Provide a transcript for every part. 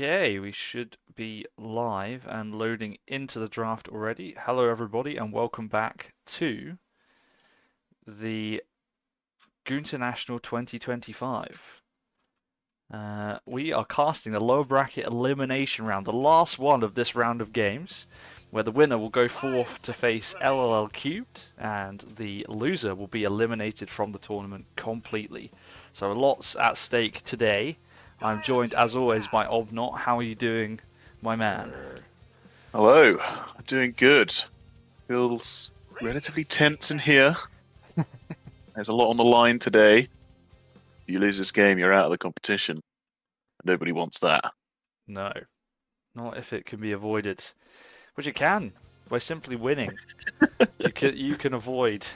Okay, we should be live and loading into the draft already. Hello, everybody, and welcome back to the Gunter National 2025. We are casting the lower bracket elimination round, the last one of this round of games, where the winner will go forth to face LLL Cubed, and the loser will be eliminated from the tournament completely. So lots at stake today. I'm joined, as always, by Obnot. How are you doing, my man? Hello, I'm doing good. Feels relatively tense in here. There's a lot on the line today. If you lose this game, you're out of the competition. Nobody wants that. No, not if it can be avoided, which it can by simply winning. You can avoid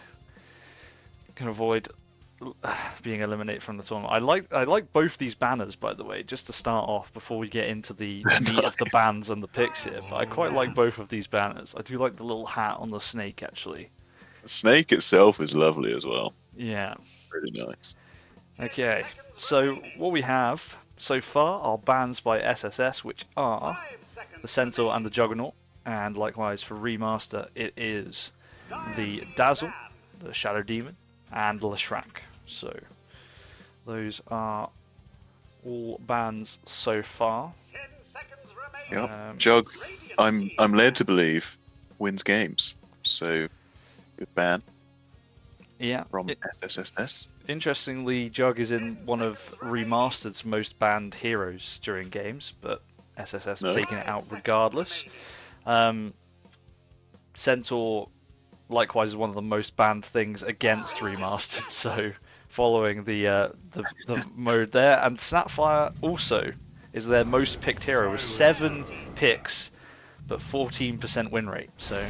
being eliminated from the tournament. I like both these banners, by the way, just to start off before we get into the meat of the bans and the picks here. But I quite like both of these banners. I do like the little hat on the snake, actually. The snake itself is lovely as well. Yeah. Really nice. Okay, so what we have so far are bans by SSS, which are the Centaur and the Juggernaut, and likewise for ReMMMaster it is the Dazzle, the Shadow Demon, and Leshrac. So those are all bans so far. Yep. Jug, I'm led to believe, wins games. So good ban. Yeah. From SSSS. Interestingly, Jug is in one of ReMMastered's most banned heroes during games, but SSS have taken it out regardless. Centaur, likewise, is one of the most banned things against ReMMastered, so following the mode there. And Snapfire also is their most picked hero with 7 picks, but 14% win rate, so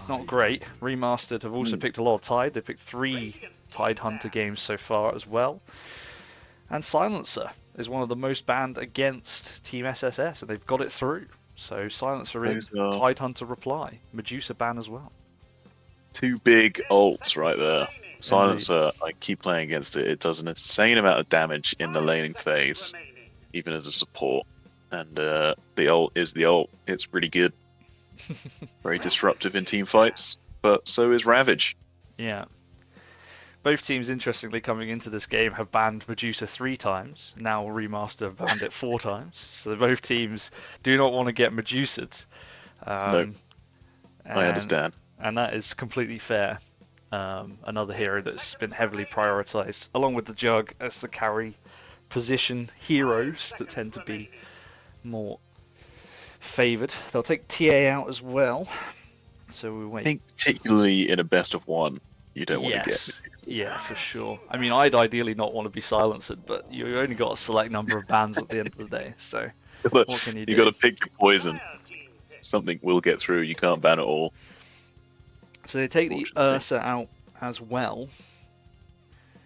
not great. ReMMastered have also picked a lot of Tide. They picked 3 Tide Hunter games so far as well. And Silencer is one of the most banned against Team SSS, and they've got it through. So Silencer in, Tide Hunter reply, Medusa ban as well. 2 big ults right there. Silencer, I keep playing against it. It does an insane amount of damage in the laning phase, even as a support. And the ult is the ult. It's really good. Very disruptive in team fights, but so is Ravage. Yeah. Both teams, interestingly, coming into this game have banned Medusa 3 times. Now ReMMMaster have banned it 4 times. So both teams do not want to get Medusa'd. No, I understand. And that is completely fair. Another hero that's been heavily prioritized, along with the Jug, as the carry position heroes that tend to be more favored. They'll take TA out as well. So we wait. I think particularly in a best of 1, you don't want to get. Yeah, for sure. I mean, I'd ideally not want to be silenced, but you only got a select number of bans at the end of the day, so what can you do? You got to pick your poison. Something will get through. You can't ban it all. So they take the Ursa out as well.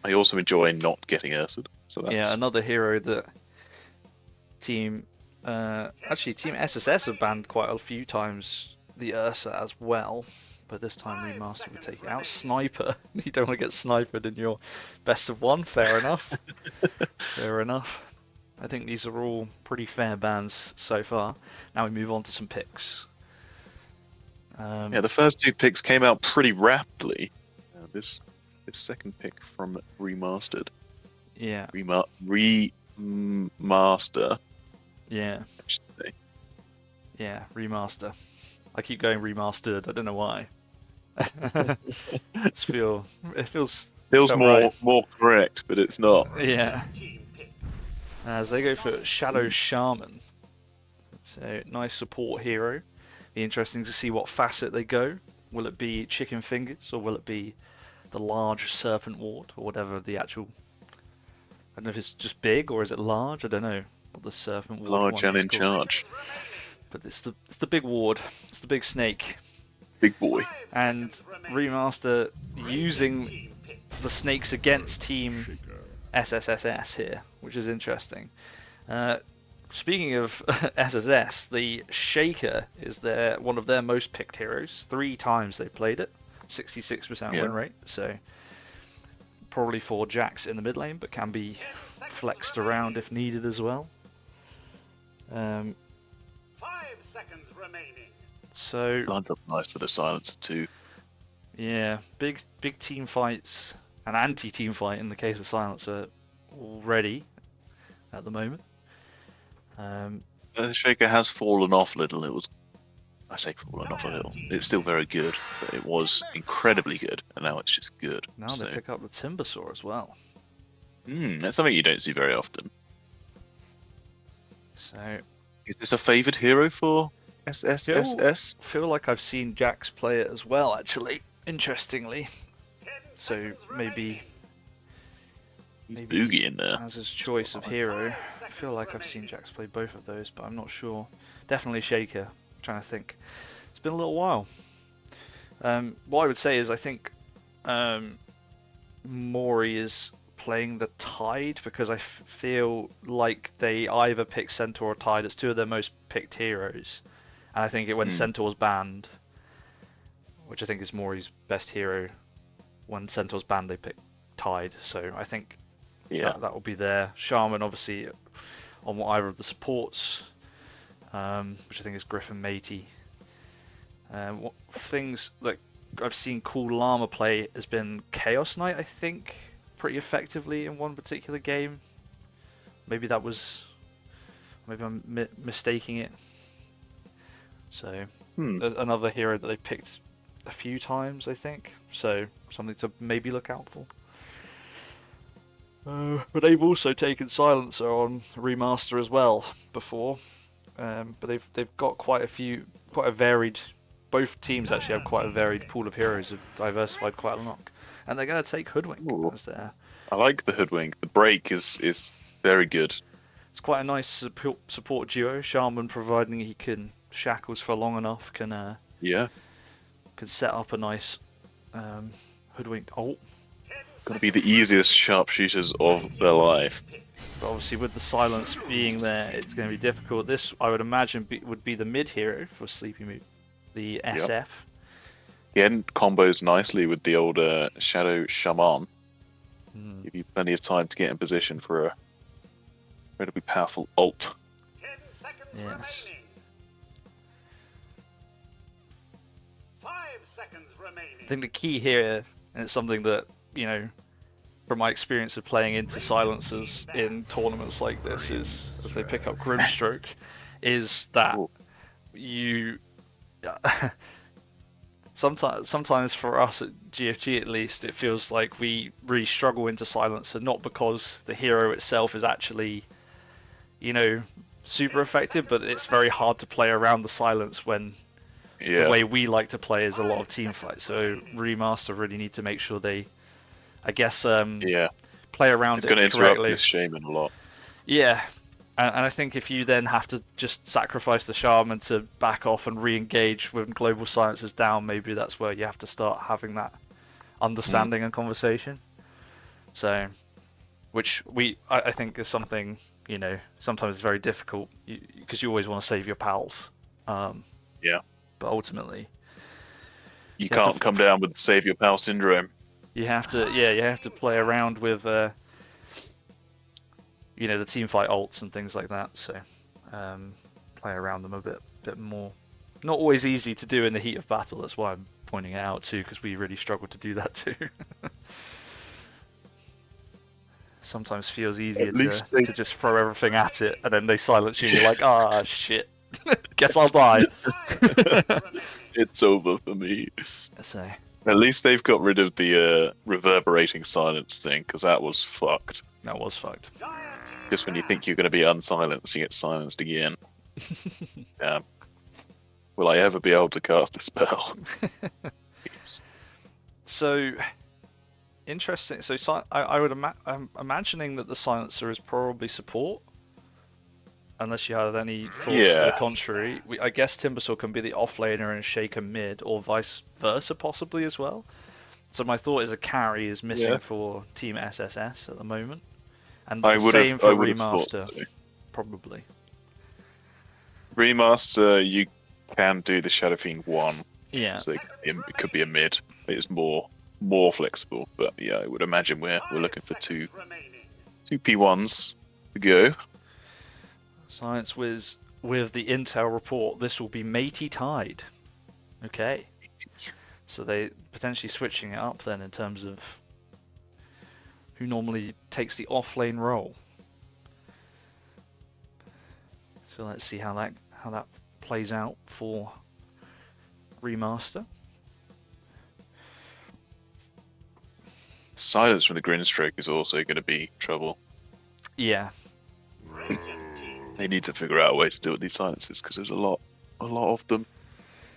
I also enjoy not getting Ursa'd. So that's... Yeah, another hero that Team SSS have banned quite a few times, the Ursa as well. But this time ReMMMaster would take it out. Sniper. You don't want to get sniped in your best of 1. Fair enough. Fair enough. I think these are all pretty fair bans so far. Now we move on to some picks. Yeah, the first 2 picks came out pretty rapidly. This second pick from ReMMMastered. Yeah. ReMMMaster. Yeah. I should say. Yeah, ReMMMaster. I keep going ReMMastered. I don't know why. It feels more correct, but it's not. Yeah. As they go for Shadow Shaman. So nice support hero. Be interesting to see what facet they go. Will it be chicken fingers or will it be the large serpent ward or whatever the actual? I don't know if it's just big or is it large. I don't know what the serpent ward. Large and in charge. But it's the big ward. It's the big snake. Big boy. And ReMMMaster using the snakes against Team SSSS here, which is interesting. Speaking of SSS, the Shaker is one of their most picked heroes. 3 times they played it, 66% win rate. So probably for Jax in the mid lane, but can be flexed around if needed as well. Um, 5 seconds remaining. so Lines up nice with the silencer too. yeah, big team fights and anti-team fight in the case of silencer already at the moment. The Shaker has fallen off a little. I say fallen off a little. It's still very good, but it was incredibly good, and now it's just good. Now so, they pick up the Timbersaw as well. that's something you don't see very often. So Is this a favoured hero for SSSS? feel like I've seen Jax play it as well, actually. Interestingly, 10 so seconds maybe He's maybe Boogie in there. as his choice of hero. I feel like I've seen Jax play both of those, but I'm not sure. Definitely Shaker. I'm trying to think. It's been a little while. What I would say is I think Mori is playing the Tide because I feel like they either pick Centaur or Tide as two of their most picked heroes. And I think when Centaur's banned, which I think is Mori's best hero, when Centaur's banned they pick Tide. So I think that will be there. Shaman obviously on either of the supports, which I think is Griffirg, Matey. What things like I've seen CoolLlama play has been Chaos Knight, I think, pretty effectively in one particular game. Maybe I'm mistaking it. So there's another hero that they picked a few times, I think. So something to maybe look out for. But they've also taken Silencer on ReMMMaster as well before. But they've got quite a varied. Both teams actually have quite a varied pool of heroes, have diversified quite a lot, and they're going to take Hoodwink as their. I like the Hoodwink. The break is very good. It's quite a nice support duo. Shaman, providing he can shackles for long enough, can set up a nice Hoodwink ult. Gonna be the easiest sharpshooters of their life. But obviously, with the silence being there, it's going to be difficult. This, I would imagine, would be the mid hero for sleepymoon, the SF. Again, combos nicely with the old Shadow Shaman. Give you plenty of time to get in position for a incredibly powerful ult. 10 seconds Yes. remaining. 5 seconds remaining. I think the key here, and it's something that, from my experience of playing into silencers in tournaments like this, is as they pick up Grimstroke, is that you sometimes for us at GFG at least, it feels like we really struggle into silencer, not because the hero itself is actually super effective, but it's very hard to play around the silence when the way we like to play is a lot of team fights. So ReMMMaster really need to make sure they, I guess, play around it correctly. It's going to interrupt this Shaman a lot. Yeah, and I think if you then have to just sacrifice the Shaman to back off and re-engage when Global Silence is down, maybe that's where you have to start having that understanding and conversation. So, which I think is something, sometimes very difficult because you always want to save your pals. But ultimately, you can't come down with save your pal syndrome. You have to play around with the team fight ults and things like that. So play around them a bit more. Not always easy to do in the heat of battle. That's why I'm pointing it out too, because we really struggle to do that too. Sometimes feels easier to just throw everything at it, and then they silence you, and you're like, ah, shit. Guess I'll die. It's over for me. So. At least they've got rid of the reverberating silence thing, because that was fucked. That was fucked. Just when you think you're going to be unsilenced, you get silenced again. Will I ever be able to cast a spell? Yes. So, interesting. So I'm imagining that the silencer is probably support. Unless you had any thoughts to the contrary. I guess Timbersaw can be the offlaner and Shaker mid, or vice versa possibly as well. So my thought is a carry is missing for Team SSS at the moment. And the same for ReMMMaster, probably. ReMMMaster, you can do the Shadow Fiend 1. Yeah. So it could be a mid. It's more flexible. But yeah, I would imagine we're looking for two P1s to go. Science Wiz with the intel report. This will be Matey tied. Okay. So they potentially switching it up then in terms of who normally takes the off-lane role. So let's see how that plays out for ReMMMaster. Silence from the Grinstroke is also going to be trouble. Yeah. They need to figure out a way to deal with these silences because there's a lot of them.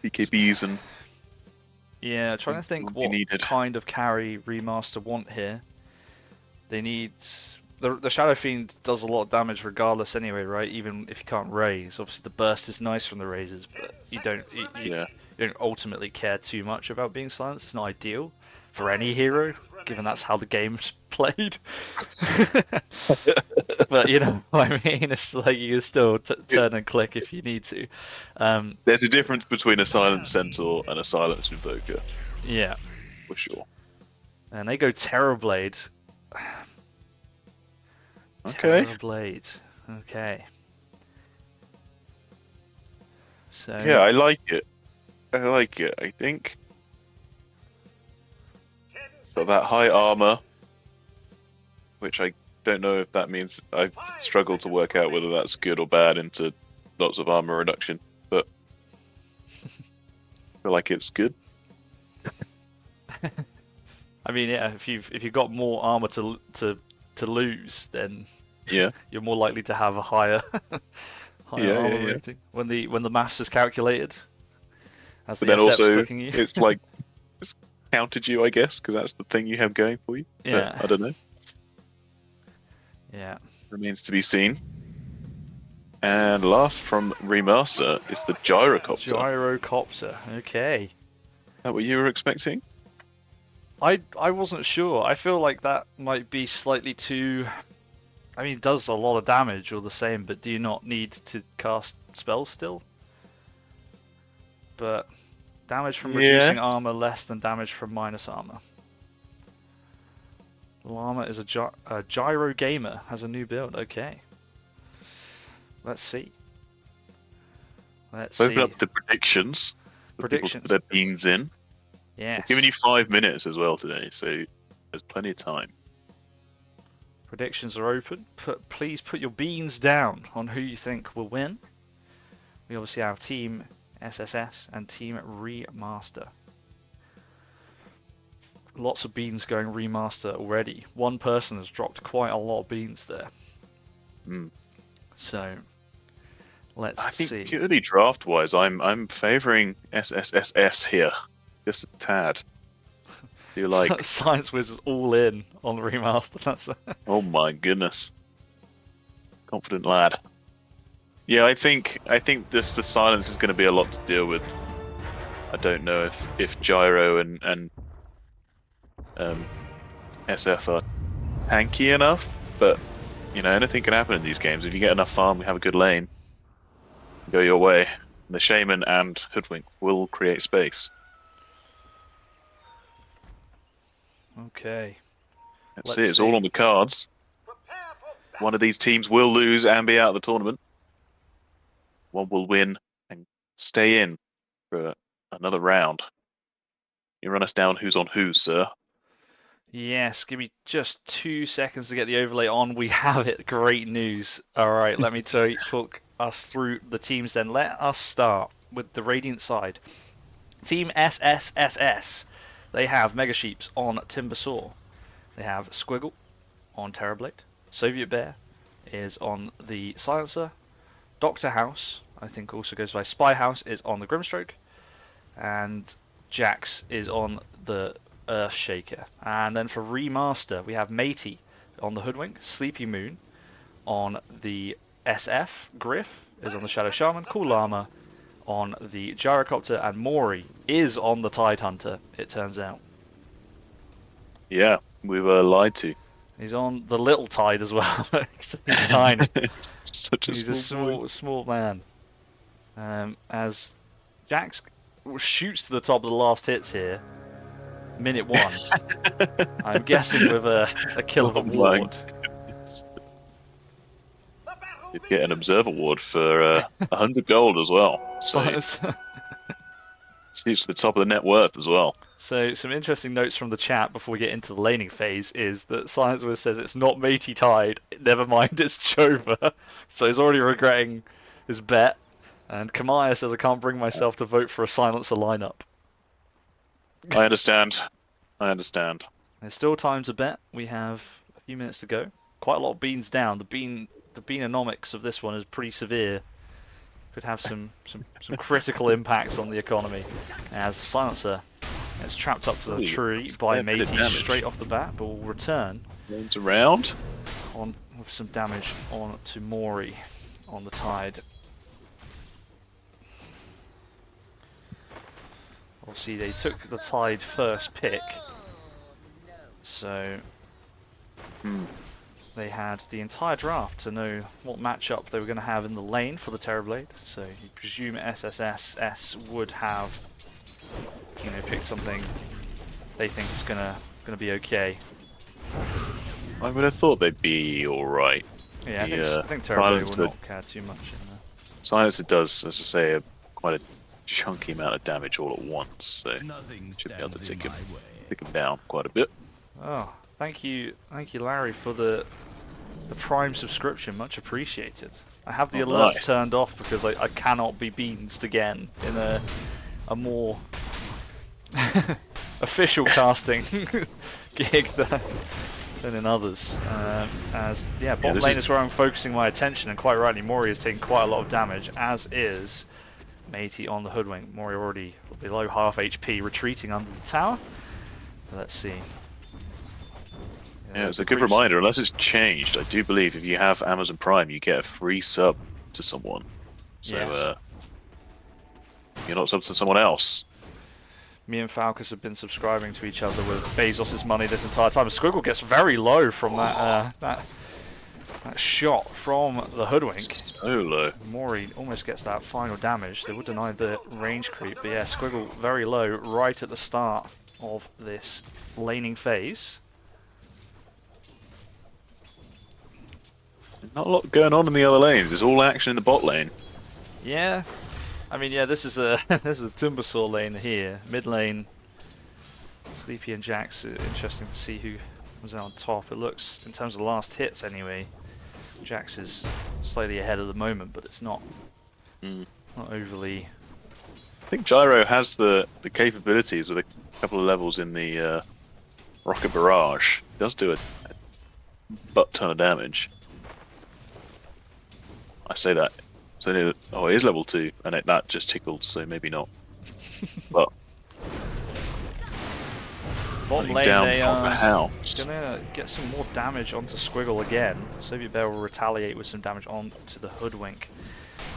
BKBs and Yeah, trying to think what kind of carry ReMMMaster want here. They need the Shadow Fiend does a lot of damage regardless anyway, right? Even if you can't raise. Obviously the burst is nice from the raises, but you don't ultimately care too much about being silenced. It's not ideal for any hero, given that's how the game's played. But you know what I mean? It's like you can still turn and click if you need to. There's a difference between a silent centaur and a silence invoker. Yeah. For sure. And they go Terrorblade. Okay. Terrorblade. Okay. So yeah, I like it. I think got that high armor, which I don't know if that means I've struggled to work out whether that's good or bad into lots of armor reduction, but I feel like it's good. I mean, yeah, if you've got more armor to lose, then yeah, you're more likely to have a higher armor rating when the maths is calculated. As but the then SF's also clicking you. it's like it's counted you, I guess, because that's the thing you have going for you. Yeah. But I don't know. Yeah. Remains to be seen. And last from ReMMMaster is the Gyrocopter. Gyrocopter. Okay. Is that what you were expecting? I wasn't sure. I feel like that might be slightly too. I mean, it does a lot of damage all the same, but do you not need to cast spells still? But damage from reducing armor less than damage from minus armor. Llama is a gyro gamer, has a new build. Okay. Let's see. Open up the predictions. Predictions. Put their beans in. Yes. We're giving you 5 minutes as well today, so there's plenty of time. Predictions are open. Please put your beans down on who you think will win. We obviously have Team SSS and Team ReMMMaster. Lots of beans going ReMMMaster already. One person has dropped quite a lot of beans there. So let's see. I think purely draft-wise, I'm favouring SSSS here, just a tad. Do you like Science Wiz is all in on ReMMMaster? That's oh my goodness, confident lad. Yeah, I think the silence is going to be a lot to deal with. I don't know if Gyro and SF are tanky enough, but you know, anything can happen in these games. If you get enough farm, you have a good lane, go your way. The Shaman and Hoodwink will create space. okay. Let's see, it's all on the cards. One of these teams will lose and be out of the tournament. One will win and stay in for another round. You run us down who's on who, sir. Yes, give me just 2 seconds to get the overlay on. We have it. Great news. All right, let me talk us through the teams then. Let us start with the Radiant side. Team SSSS. They have Megasheepz on Timbersaw. They have Squigel on Terrorblade. SovietBear is on the Silencer. Dr. House, I think also goes by Spyhaus, is on the Grimstroke. And Jax is on the Earthshaker. And then for ReMMMaster, we have Matey on the Hoodwink. sleepymoon on the SF. Griff is on the Shadow Shaman. CoolLlama on the Gyrocopter. And Mori is on the Tidehunter, it turns out. Yeah, we were lied to. He's on the Little Tide as well. He's tiny. He's a small man. As Jax shoots to the top of the last hits here, minute 1. I'm guessing with a kill of a ward. You'd get an observe award for 100 gold as well. So she's the top of the net worth as well. So some interesting notes from the chat before we get into the laning phase is that Silencer says it's not Matey tied. Never mind, it's Chova. So he's already regretting his bet. And Kamaya says I can't bring myself to vote for a Silencer lineup. I understand. I understand. There's still time to bet. We have a few minutes to go. Quite a lot of beans down. The beanomics of this one is pretty severe. Could have some critical impacts on the economy. As Silencer is trapped up to the tree by Matey straight off the bat, but will return. Runs around. On with some damage on to Mori on the Tide. Obviously they took the Tide first pick, so they had the entire draft to know what matchup they were going to have in the lane for the Terrorblade. So you presume SSSS would have, you know, picked something they think is gonna be okay. I would have thought they'd be alright. Yeah, I think Terrorblade will not care too much in there. Silencer does, as I say, quite a chunky amount of damage all at once, so should be able to take him down quite a bit. Oh, thank you, Larry, for the Prime subscription. Much appreciated. I have the alerts turned off because I cannot be beansed again in a more official casting gig than in others. Bot lane is where I'm focusing my attention, and quite rightly, Mori is taking quite a lot of damage, as is Matey on the Hoodwink. Mori already below half HP, retreating under the tower. Let's see. Yeah, it's a good reminder. Unless it's changed, I do believe if you have Amazon Prime, you get a free sub to someone. So yes. You're not sub to someone else. Me and Falcus have been subscribing to each other with Bezos' money this entire time. Squigel gets very low from that shot from the Hoodwink. So low. Mori almost gets that final damage. They would deny the range creep, but yeah, Squigel very low right at the start of this laning phase. Not a lot going on in the other lanes. It's all action in the bot lane. Yeah, I mean, yeah, this is a Timbersaw lane here. Mid lane, Sleepy and Jax. Interesting to see who was out on top. It looks, in terms of last hits anyway, Jax is slightly ahead at the moment, but it's not overly. I think Gyro has the capabilities with a couple of levels in the Rocket Barrage. It does do a butt ton of damage. I say that. So it is level 2, and that just tickled, so maybe not. But bottom lane, down they on the house. Gonna get some more damage onto Squigel again. SovietBear will retaliate with some damage onto the Hoodwink,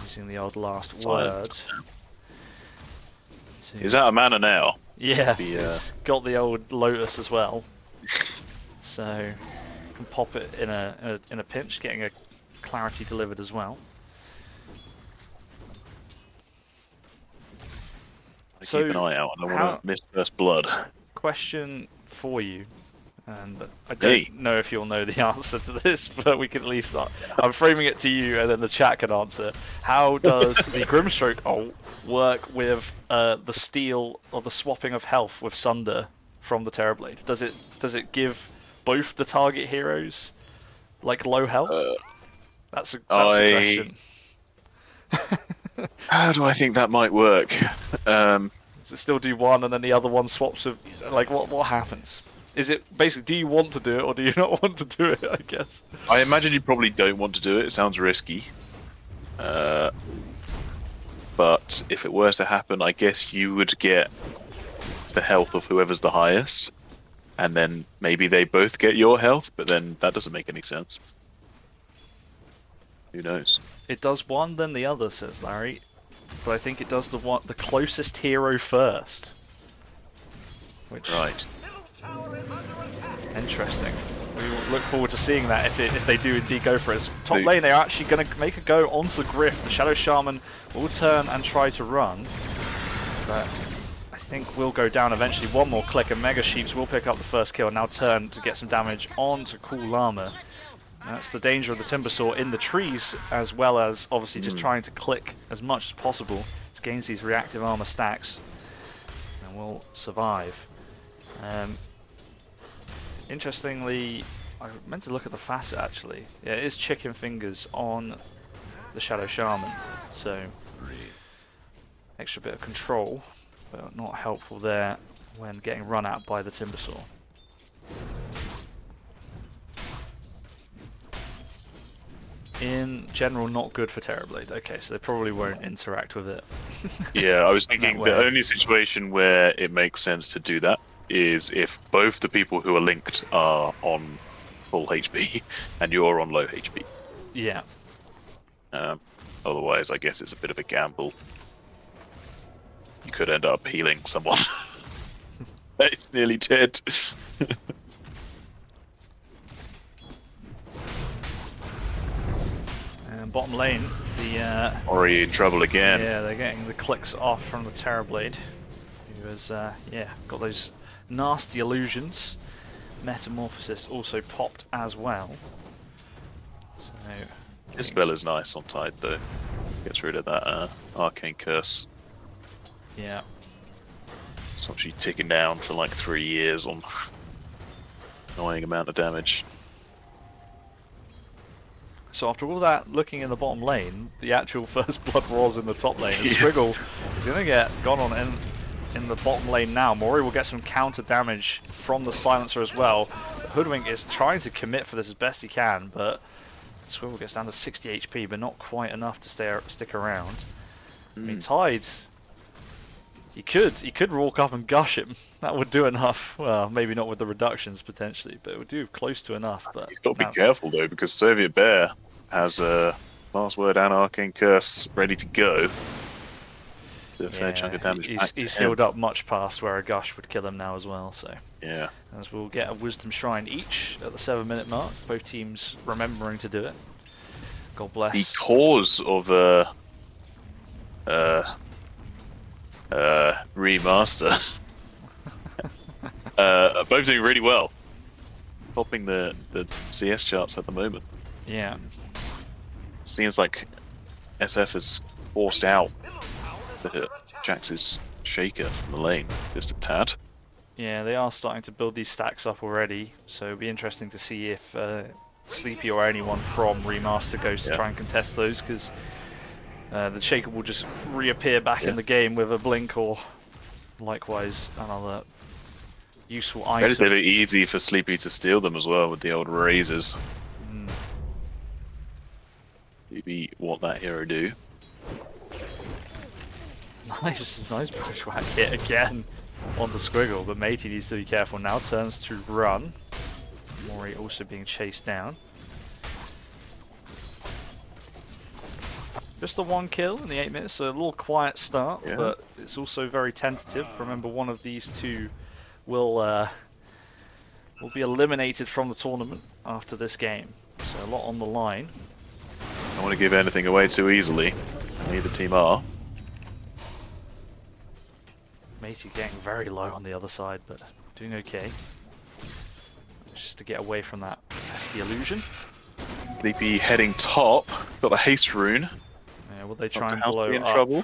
using the old last word. Is that a mana now? Yeah, it's got the old Lotus as well. So can pop it in a pinch, getting a clarity delivered as well. Keep an eye out. I don't want to miss first blood. Question for you, and I don't know if you'll know the answer to this, but we can at least start. I'm framing it to you, and then the chat can answer. How does the Grimstroke ult work with the steal or the swapping of health with Sunder from the Terrorblade? Does it give both the target heroes like low health? That's a question. How do I think that might work? Does it still do one and then the other one swaps with, like, what happens? Is it basically, do you want to do it or do you not want to do it, I guess? I imagine you probably don't want to do it. It sounds risky. But if it were to happen, I guess you would get the health of whoever's the highest, and then maybe they both get your health, but then that doesn't make any sense. Who knows? It does one, then the other, says Larry. But I think it does the closest hero first. Which, right. Interesting. We will look forward to seeing that if they do indeed go for it. Top lane, they're actually going to make a go onto Griff. The Shadow Shaman will turn and try to run. But I think will go down eventually. One more click and Megasheepz will pick up the first kill and now turn to get some damage onto CoolLlama. That's the danger of the Timbersaw in the trees, as well as obviously just trying to click as much as possible to gain these reactive armor stacks, and will survive. Interestingly, I meant to look at the facet actually. Yeah, it is chicken fingers on the Shadow Shaman, so extra bit of control, but not helpful there when getting run at by the Timbersaw. In general, not good for Terrorblade. Okay, so they probably won't interact with it. Yeah, I was thinking the only situation where it makes sense to do that is if both the people who are linked are on full HP and you're on low HP. Yeah. Otherwise, I guess it's a bit of a gamble. You could end up healing someone. It's nearly dead. And bottom lane, the Mori in trouble again. yeah, they're getting the clicks off from the Terrorblade, who has yeah, got those nasty illusions. Metamorphosis also popped as well. So This spell is nice on Tide though. Gets rid of that arcane curse. yeah. Stops you ticking down for like 3 years on annoying amount of damage. So after all that looking in the bottom lane, the actual first blood was in the top lane. And Squigel is going to get gone on in the bottom lane now. Mori will get some counter damage from the silencer as well. Hoodwink is trying to commit for this as best he can, but Squigel gets down to 60 HP, but not quite enough to stick around. I mean, Tides, he could walk up and gush him. That would do enough. Well, maybe not with the reductions potentially, but it would do close to enough. But He's got to be careful though, because SovietBear has a last word and arcane curse ready to go. A fair chunk of damage. He's healed up much past where a gush would kill him now as well. So yeah, as we'll get a wisdom shrine each at the 7-minute mark. Both teams remembering to do it. God bless. the cause of ReMMMaster. Both doing really well, topping the CS charts at the moment. Yeah. Seems like SF has forced out Jax's shaker from the lane just a tad. Yeah, they are starting to build these stacks up already, so it'll be interesting to see if Sleepy or anyone from ReMMMaster goes to try and contest those, because the shaker will just reappear back in the game with a blink or likewise another useful item. Relatively easy for Sleepy to steal them as well with the old razors. Maybe what that hero do. Nice bushwhack hit again onto Squigel, but Matey needs to be careful now. Turns to run. Mori also being chased down. Just the 1 kill in the 8 minutes, so a little quiet start, but it's also very tentative. Remember, one of these two will be eliminated from the tournament after this game, so a lot on the line. I don't want to give anything away too easily. Neither team are. Matey getting very low on the other side, but doing okay. Just to get away from that pesky illusion. Sleepy heading top. Got the haste rune. Yeah, will they try and blow up? Trouble.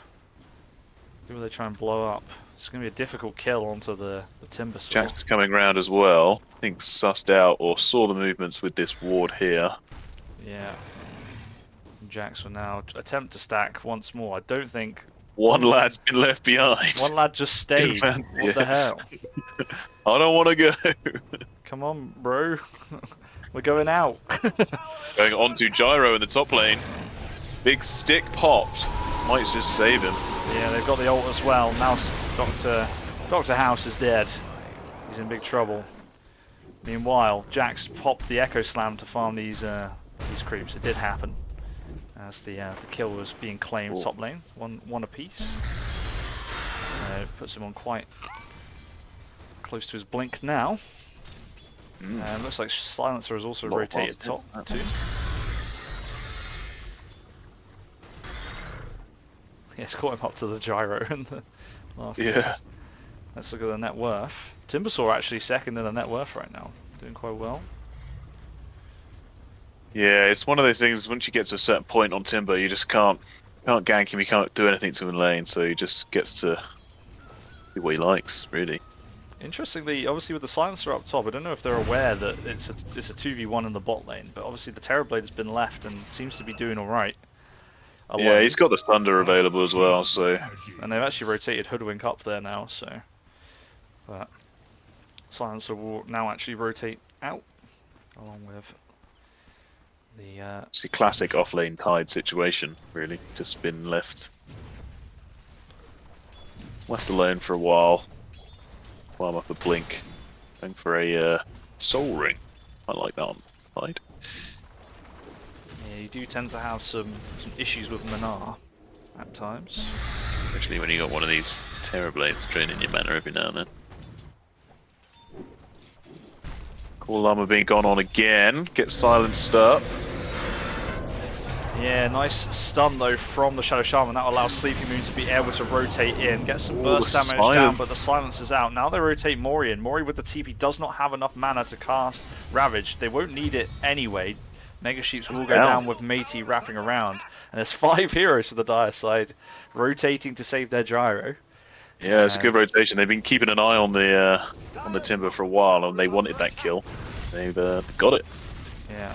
Who will they try and blow up? It's going to be a difficult kill onto the Timbersaw. Jax is coming round as well. I think sussed out or saw the movements with this ward here. Yeah. Jax will now attempt to stack once more. I don't think... One lad's been left behind. One lad just stayed. What the hell? I don't want to go. Come on, bro. We're going out. Going on to Gyro in the top lane. Big stick popped. Might just save him. Yeah, they've got the ult as well. Now Dr. House is dead. He's in big trouble. Meanwhile, Jax popped the Echo Slam to farm these creeps. It did happen. As the kill was being claimed top lane, one apiece. Puts him on quite close to his blink now. Looks like Silencer has also rotated top too. Yeah, it's caught him up to the Gyro in the last. Let's look at the net worth. Timbersaw actually second in the net worth right now, doing quite well. Yeah, it's one of those things. Once you get to a certain point on Timber, you just can't gank him. You can't do anything to him in lane, so he just gets to do what he likes, really. Interestingly, obviously with the silencer up top, I don't know if they're aware that it's a 2v1 in the bot lane, but obviously the Terrorblade has been left and seems to be doing alright. Yeah, he's got the Thunder available as well, so... And they've actually rotated Hoodwink up there now, so... But silencer will now actually rotate out, along with the... It's a classic off-lane Tide situation, really. Just been left alone for a while. While I'm up a Blink. Going for a Soul Ring. I like that on Tide. Yeah, you do tend to have some issues with Manar at times. Especially when you got one of these Terrorblades draining your mana every now and then. CoolLlama being gone on again. Gets silenced up. Yeah, nice stun though from the Shadow Shaman. That allows sleepymoon to be able to rotate in, get some burst damage down, but the silence is out. Now they rotate Mori in. Mori with the TP does not have enough mana to cast Ravage. They won't need it anyway. Megasheepz will go down with Matey wrapping around. And there's 5 heroes for the dire side, rotating to save their gyro. Yeah, it's a good rotation. They've been keeping an eye on the Timber for a while, and they wanted that kill. They've got it. Yeah.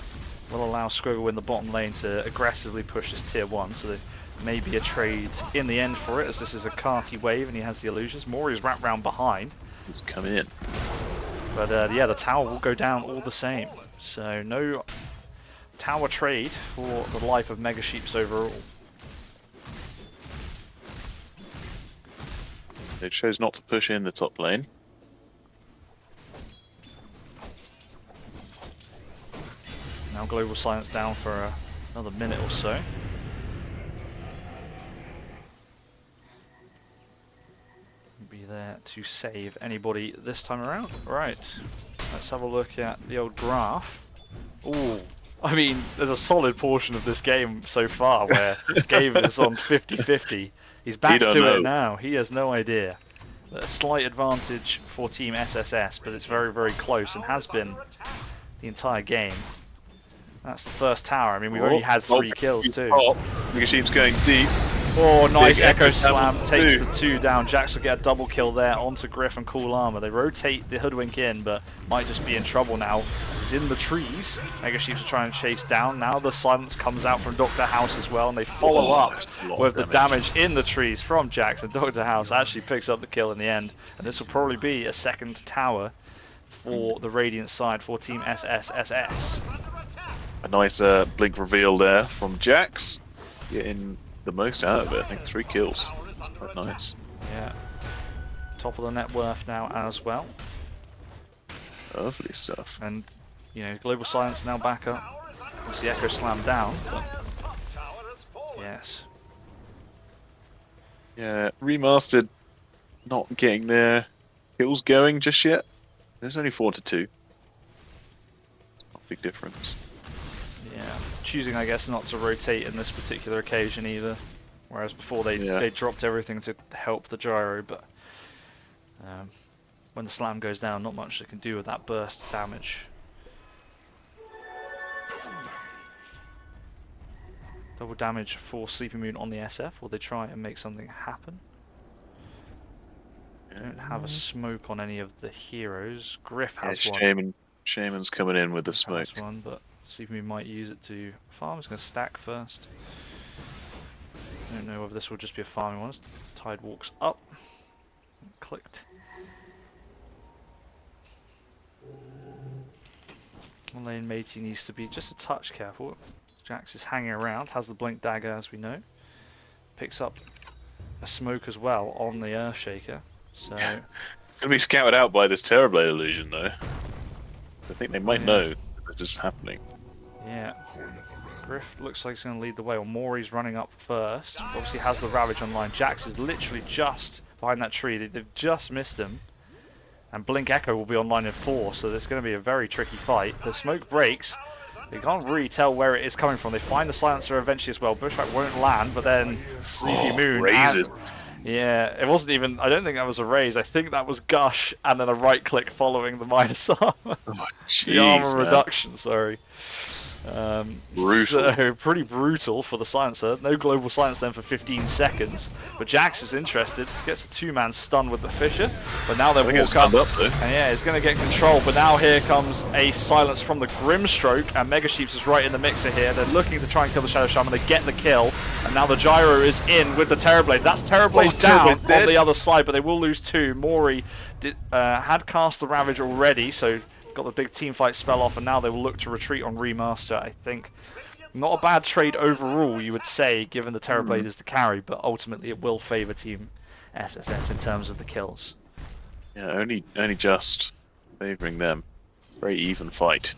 Will allow Squigel in the bottom lane to aggressively push this tier 1, so there may be a trade in the end for it, as this is a Carty wave and he has the illusions. Mori is wrapped round behind. He's coming in. But yeah, the tower will go down all the same. So no tower trade for the life of Megasheepz overall. They chose not to push in the top lane. Now global silence down for another minute or so. Be there to save anybody this time around. Right, let's have a look at the old graph. Ooh, I mean, there's a solid portion of this game so far where Gabe is on 50-50. He's back to it now. He has no idea. A slight advantage for Team SSS, but it's very, very close and has been the entire game. That's the first tower. I mean, we've already had 3 kills too. Megasheepz going deep. Oh, nice Echo Slam takes the 2 down. Jax will get a double kill there onto Griff and CoolLlama. They rotate the Hoodwink in, but might just be in trouble now. He's in the trees. Megasheepz are trying to chase down. Now the silence comes out from Dr. House as well, and they follow up with the damage in the trees from Jax, and Dr. House actually picks up the kill in the end. And this will probably be a second tower for the Radiant side for Team SSSS. A nice Blink reveal there from Jax. Getting the most out of it. I think 3 kills. That's quite nice. Yeah. Top of the net worth now as well. Lovely stuff. And, you know, Global Silence now back up. Obviously Echo Slam down, but yes. Yeah, ReMMMaster not getting their kills going just yet. There's only 4-2. Not a big difference. Yeah, choosing I guess not to rotate in this particular occasion either. Whereas before they dropped everything to help the gyro, but when the slam goes down, not much they can do with that burst damage. Double damage for sleepymoon on the SF. Will they try and make something happen? They don't have a smoke on any of the heroes. Griff has one. Shaman's coming in with the smoke. Has one, but sleepymoon might use it to farm. He's going to stack first. I don't know whether this will just be a farming one. Tide walks up. Clicked. Lane Matey needs to be just a touch careful. Jax is hanging around, has the blink dagger as we know. Picks up a smoke as well on the Earthshaker. So gonna be scouted out by this Terrorblade illusion though. I think they might know that this is happening. Yeah. Griff looks like he's going to lead the way. Or Mori's running up first. Obviously has the Ravage online. Jax is literally just behind that tree. They've just missed him. And Blink Echo will be online in 4, so there's going to be a very tricky fight. The smoke breaks. They can't really tell where it is coming from. They find the silencer eventually as well. Bushwhack won't land, but then sleepymoon raises. Yeah, it wasn't even. I don't think that was a raise. I think that was Gush and then a right click following the minus armor. Oh, geez, the armor reduction. Sorry. Brutal. So pretty brutal for the silencer. No global silence then for 15 seconds. But Jax is interested. Gets a 2-man stun with the Fisher. But now they walk up. And yeah, it's going to get control. But now here comes a silence from the Grimstroke. And Megasheepz is right in the mixer here. They're looking to try and kill the Shadow Shaman. They get the kill. And now the Gyro is in with the Terrorblade. That's Terrorblade down on the other side. But they will lose 2. Mori had cast the Ravage already. So got the big team fight spell off, and now they will look to retreat on ReMMMaster. I think not a bad trade overall, you would say, given the Terrorblade is the carry, but ultimately it will favour Team SSS in terms of the kills. Yeah, only just favouring them. Very even fight.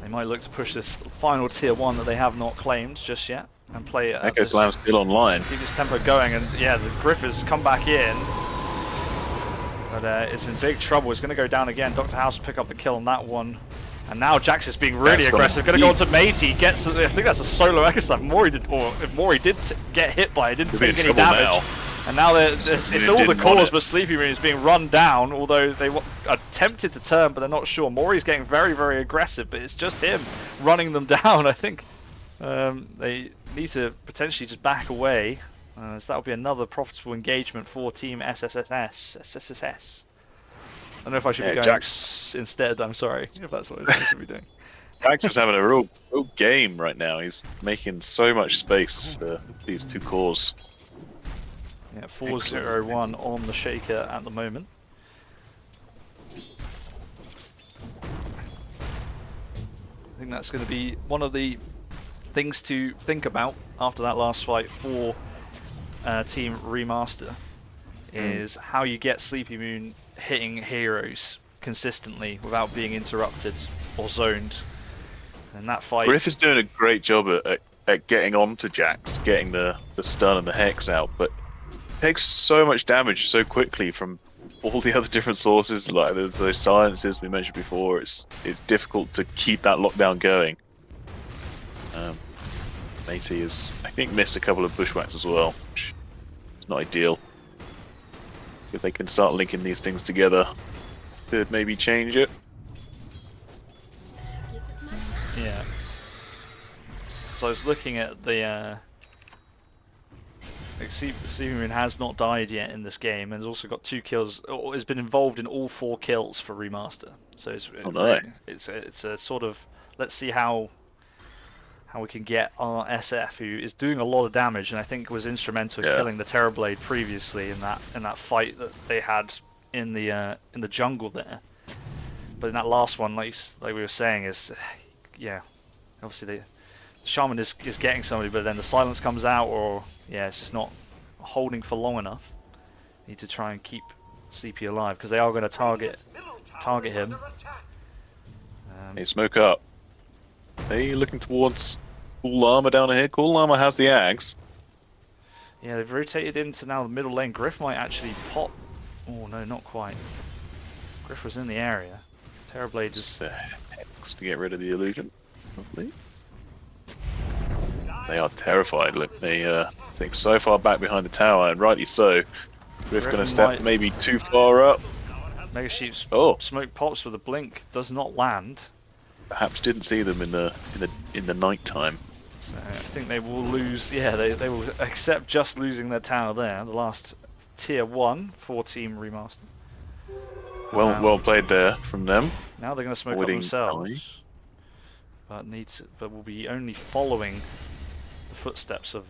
They might look to push this final tier 1 that they have not claimed just yet and play it. Echo Slam's still online. Keep this tempo going, and yeah, the Griffers come back in. But it's in big trouble. It's going to go down again. Dr. House will pick up the kill on that one. And now Jax is being really aggressive. Going to go on to Matey. Gets, I think that's a solo Echo Slam. Or if Mori did get hit by it, didn't take any damage. Now. And now it's all the cores, but sleepymoon is being run down. Although they are tempted to turn, but they're not sure. Mori's getting very, very aggressive, but it's just him running them down. I think they need to potentially just back away. So that'll be another profitable engagement for Team SSSS. SSSS. I don't know if I should be going Jax instead. I'm sorry if that's what I should be doing. Jax is having a real game right now. He's making so much space for these 2 cores. Yeah, 4-0-1 on the shaker at the moment. I think that's going to be one of the things to think about after that last fight for Team ReMMMaster is how you get sleepymoon hitting heroes consistently without being interrupted or zoned. And that fight, Griff is doing a great job at getting onto Jax, getting the stun and the hex out, but it takes so much damage so quickly from all the other different sources, like those silences we mentioned before. It's difficult to keep that lockdown going. Matey has, I think, missed a couple of bushwhacks as well, which is not ideal. If they can start linking these things together, could maybe change it. Yeah. So I was looking at the sleepymoon has not died yet in this game, and has also got 2 kills. Or has been involved in all 4 kills for ReMMMaster. So it's a sort of, let's see how we can get our SF, who is doing a lot of damage, and I think was instrumental in killing the Terrorblade previously in that fight that they had in the jungle there. But in that last one, like we were saying, is obviously the Shaman is getting somebody, but then the silence comes out, or it's just not holding for long enough. Need to try and keep Sleepy alive because they are going to target him. They smoke up. They looking towards CoolLlama down here. CoolLlama has the Ags. Yeah, they've rotated into now the middle lane. Griff might actually pop. Oh no, not quite. Griff was in the area. Terrorblade just Hex to get rid of the illusion. Hopefully. They are terrified. Look, they think so far back behind the tower, and rightly so. Griff going to step maybe too far up. Megasheepz smoke pops with a blink, does not land. Perhaps didn't see them in the night time. So I think they will lose. Yeah, they will accept just losing their tower there. The last tier 1 for Team ReMMMaster. Well played there from them. Now they're going to smoke up themselves, but will be only following the footsteps of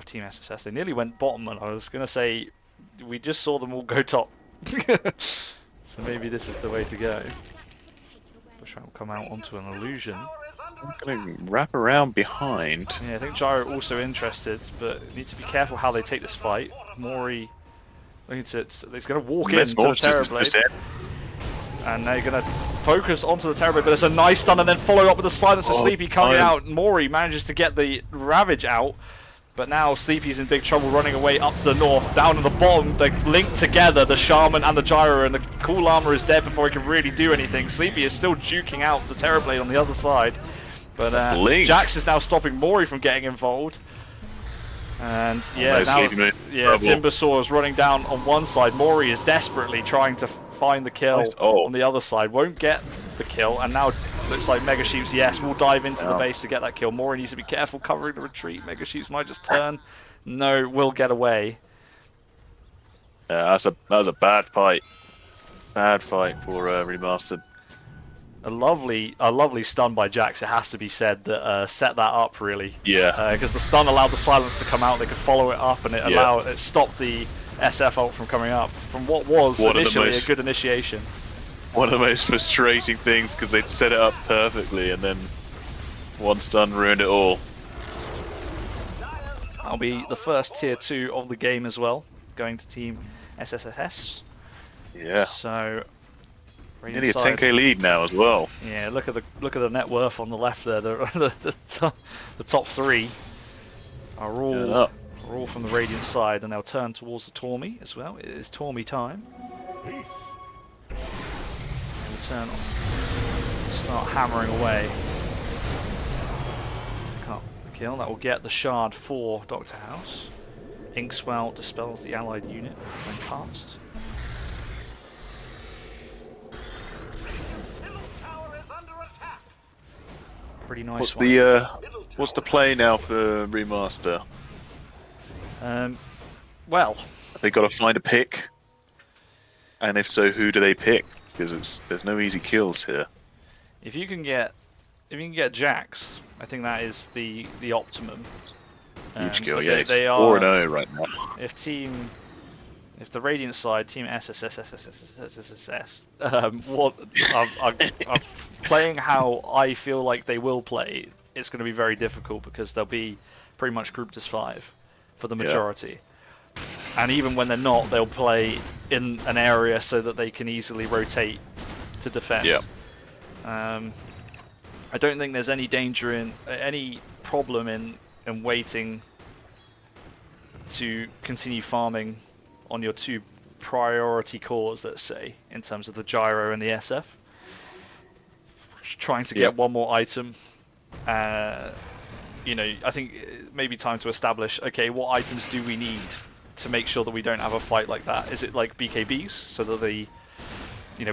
Team SSS. They nearly went bottom, and I was going to say we just saw them all go top. So maybe this is the way to go. Bushwhack will come out onto an illusion. I'm going to wrap around behind. Yeah, I think Gyro also interested, but need to be careful how they take this fight. Mori, he's going to walk into the Terrorblade, and they're going to focus onto the Terrorblade, but it's a nice stun, and then follow up with the silence of Sleepy coming out. Mori manages to get the Ravage out, but now Sleepy's in big trouble running away up to the north. Down in the bottom, they're linked together, the Shaman and the Gyro, and the CoolLlama is dead before he can really do anything. Sleepy is still duking out the Terrorblade on the other side, but Jax is now stopping Mori from getting involved. And Timbersaw is running down on one side. Mori is desperately trying to find the kill on the other side. Won't get the kill, and now Looks like Megasheepz, yes, will dive into the Yeah. base to get that kill. Mori needs to be careful covering the retreat. Megasheepz might just turn. No, will get away. Yeah, that was a bad fight. Bad fight for Remastered. A lovely stun by Jax, it has to be said, that set that up really. Yeah. Because the stun allowed the silence to come out, they could follow it up, and it stopped the SF ult from coming up. From what was initially a good initiation. One of the most frustrating things, because they'd set it up perfectly, and then one stun ruined it all. That'll be the first tier 2 of the game as well, going to team SSSS. Yeah. So Nearly a 10k lead now as well. Yeah, look at the net worth on the left there. The top 3 are all from the Radiant side, and they'll turn towards the Tormy as well. It is Tormy time. They'll turn on, start hammering away. Cut the kill. That will get the shard for Dr. House. Inkswell dispels the allied unit when cast. Pretty nice. What's the play now for Remaster? Well, they got to find a pick, and if so, who do they pick? Because there's no easy kills here. If you can get Jax, I think that is the optimum. Huge kill, yeah. They are 4-0 right now. If the Radiant side, Team SSSS, are playing how I feel like they will play, it's going to be very difficult because they'll be pretty much grouped as 5 for the majority. And even when they're not, they'll play in an area so that they can easily rotate to defend. Yeah. I don't think there's any danger in any problem in waiting to continue farming on your 2 priority cores, let's say, in terms of the gyro and the SF. Trying to get one more item. You know, I think it may be time to establish, okay, what items do we need to make sure that we don't have a fight like that? Is it like BKBs, so that we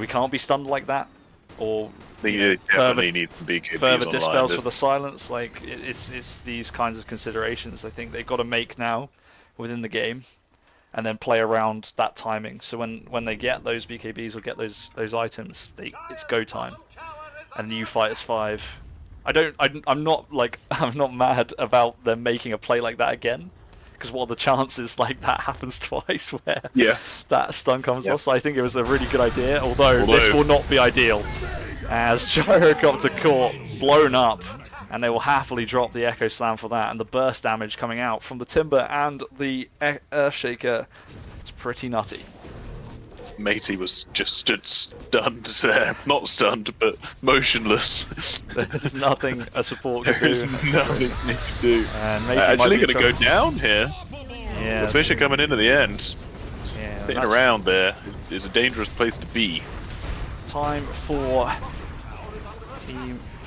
can't be stunned like that? Or definitely need some BKBs further online. dispels for the silence? Like, it's these kinds of considerations I think they've got to make now within the game, and then play around that timing. So when they get those BKBs or get those items, it's go time, and you fight as 5. I'm not mad about them making a play like that again, because what are the chances like that happens twice where that stun comes off? So I think it was a really good idea, although this will not be ideal, as Gyrocopter caught, blown up, and they will happily drop the Echo Slam for that, and the burst damage coming out from the Timber and the Earthshaker. It's pretty nutty. Matey was just stood stunned there. Not stunned, but motionless. There's nothing a support can do. There's nothing he can do. Actually going to go down here. Yeah. The fish are coming in at the end. Yeah, Sitting around there is a dangerous place to be. Time for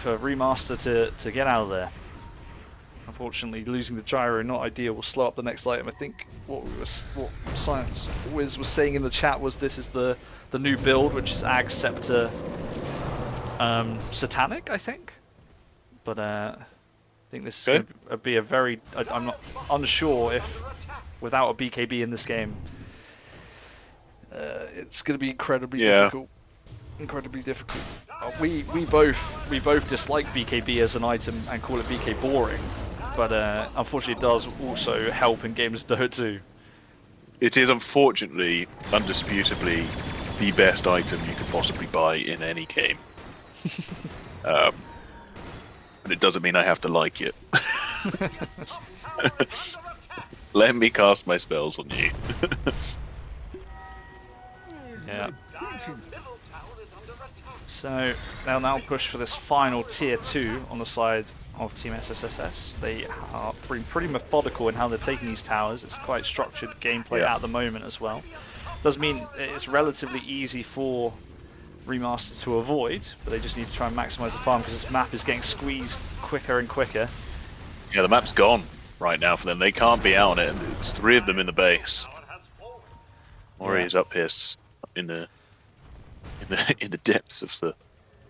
Remaster to get out of there. Unfortunately, losing the gyro, not ideal. Will slow up the next item. I think what Science Wiz was saying in the chat was this is the new build, which is Ag Scepter Satanic, I think. But I think this is going to be a very... I'm not unsure if without a BKB in this game, it's going to be incredibly difficult. Incredibly difficult. We both dislike BKB as an item and call it BK boring, but unfortunately it does also help in games of Dota 2. It is unfortunately, undisputably, the best item you could possibly buy in any game. But it doesn't mean I have to like it. Let me cast my spells on you. Yeah. So they'll now push for this final tier 2 on the side of Team SSSS. They are pretty methodical in how they're taking these towers. It's quite structured gameplay at the moment as well. Does mean it's relatively easy for Remaster to avoid, but they just need to try and maximize the farm because this map is getting squeezed quicker and quicker. Yeah, the map's gone right now for them. They can't be out on it, and there's 3 of them in the base. Mori is up here in the depths of the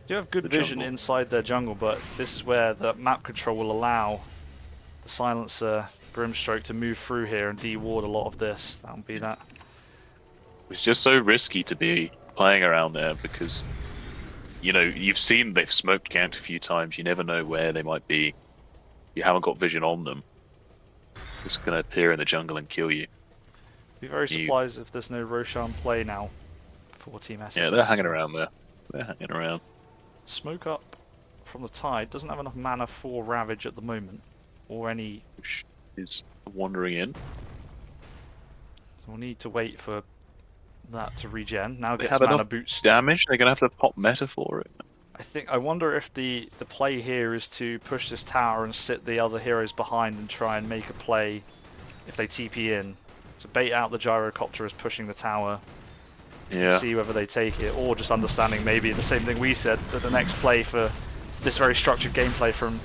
do have good The vision jungle. inside their jungle, but this is where the map control will allow the silencer Grimstroke to move through here and de-ward a lot of this. That'll be that. It's just so risky to be playing around there because, you know, you've seen they've smoked Gant a few times. You never know where they might be. You haven't got vision on them. It's going to appear in the jungle and kill you. Be very surprised if there's no Roshan play now for Team SSSS. Yeah, they're hanging around there. They're hanging around. Smoke up from the Tide doesn't have enough mana for Ravage at the moment, or any. Which is wandering in. So we'll need to wait for that to regen. Now They gets have mana enough boost. damage. They're going to have to pop meta for it. I wonder if the play here is to push this tower and sit the other heroes behind and try and make a play if they TP in. So bait out the gyrocopter as pushing the tower. Yeah. See whether they take it, or just understanding maybe the same thing we said, that the next play for this very structured gameplay from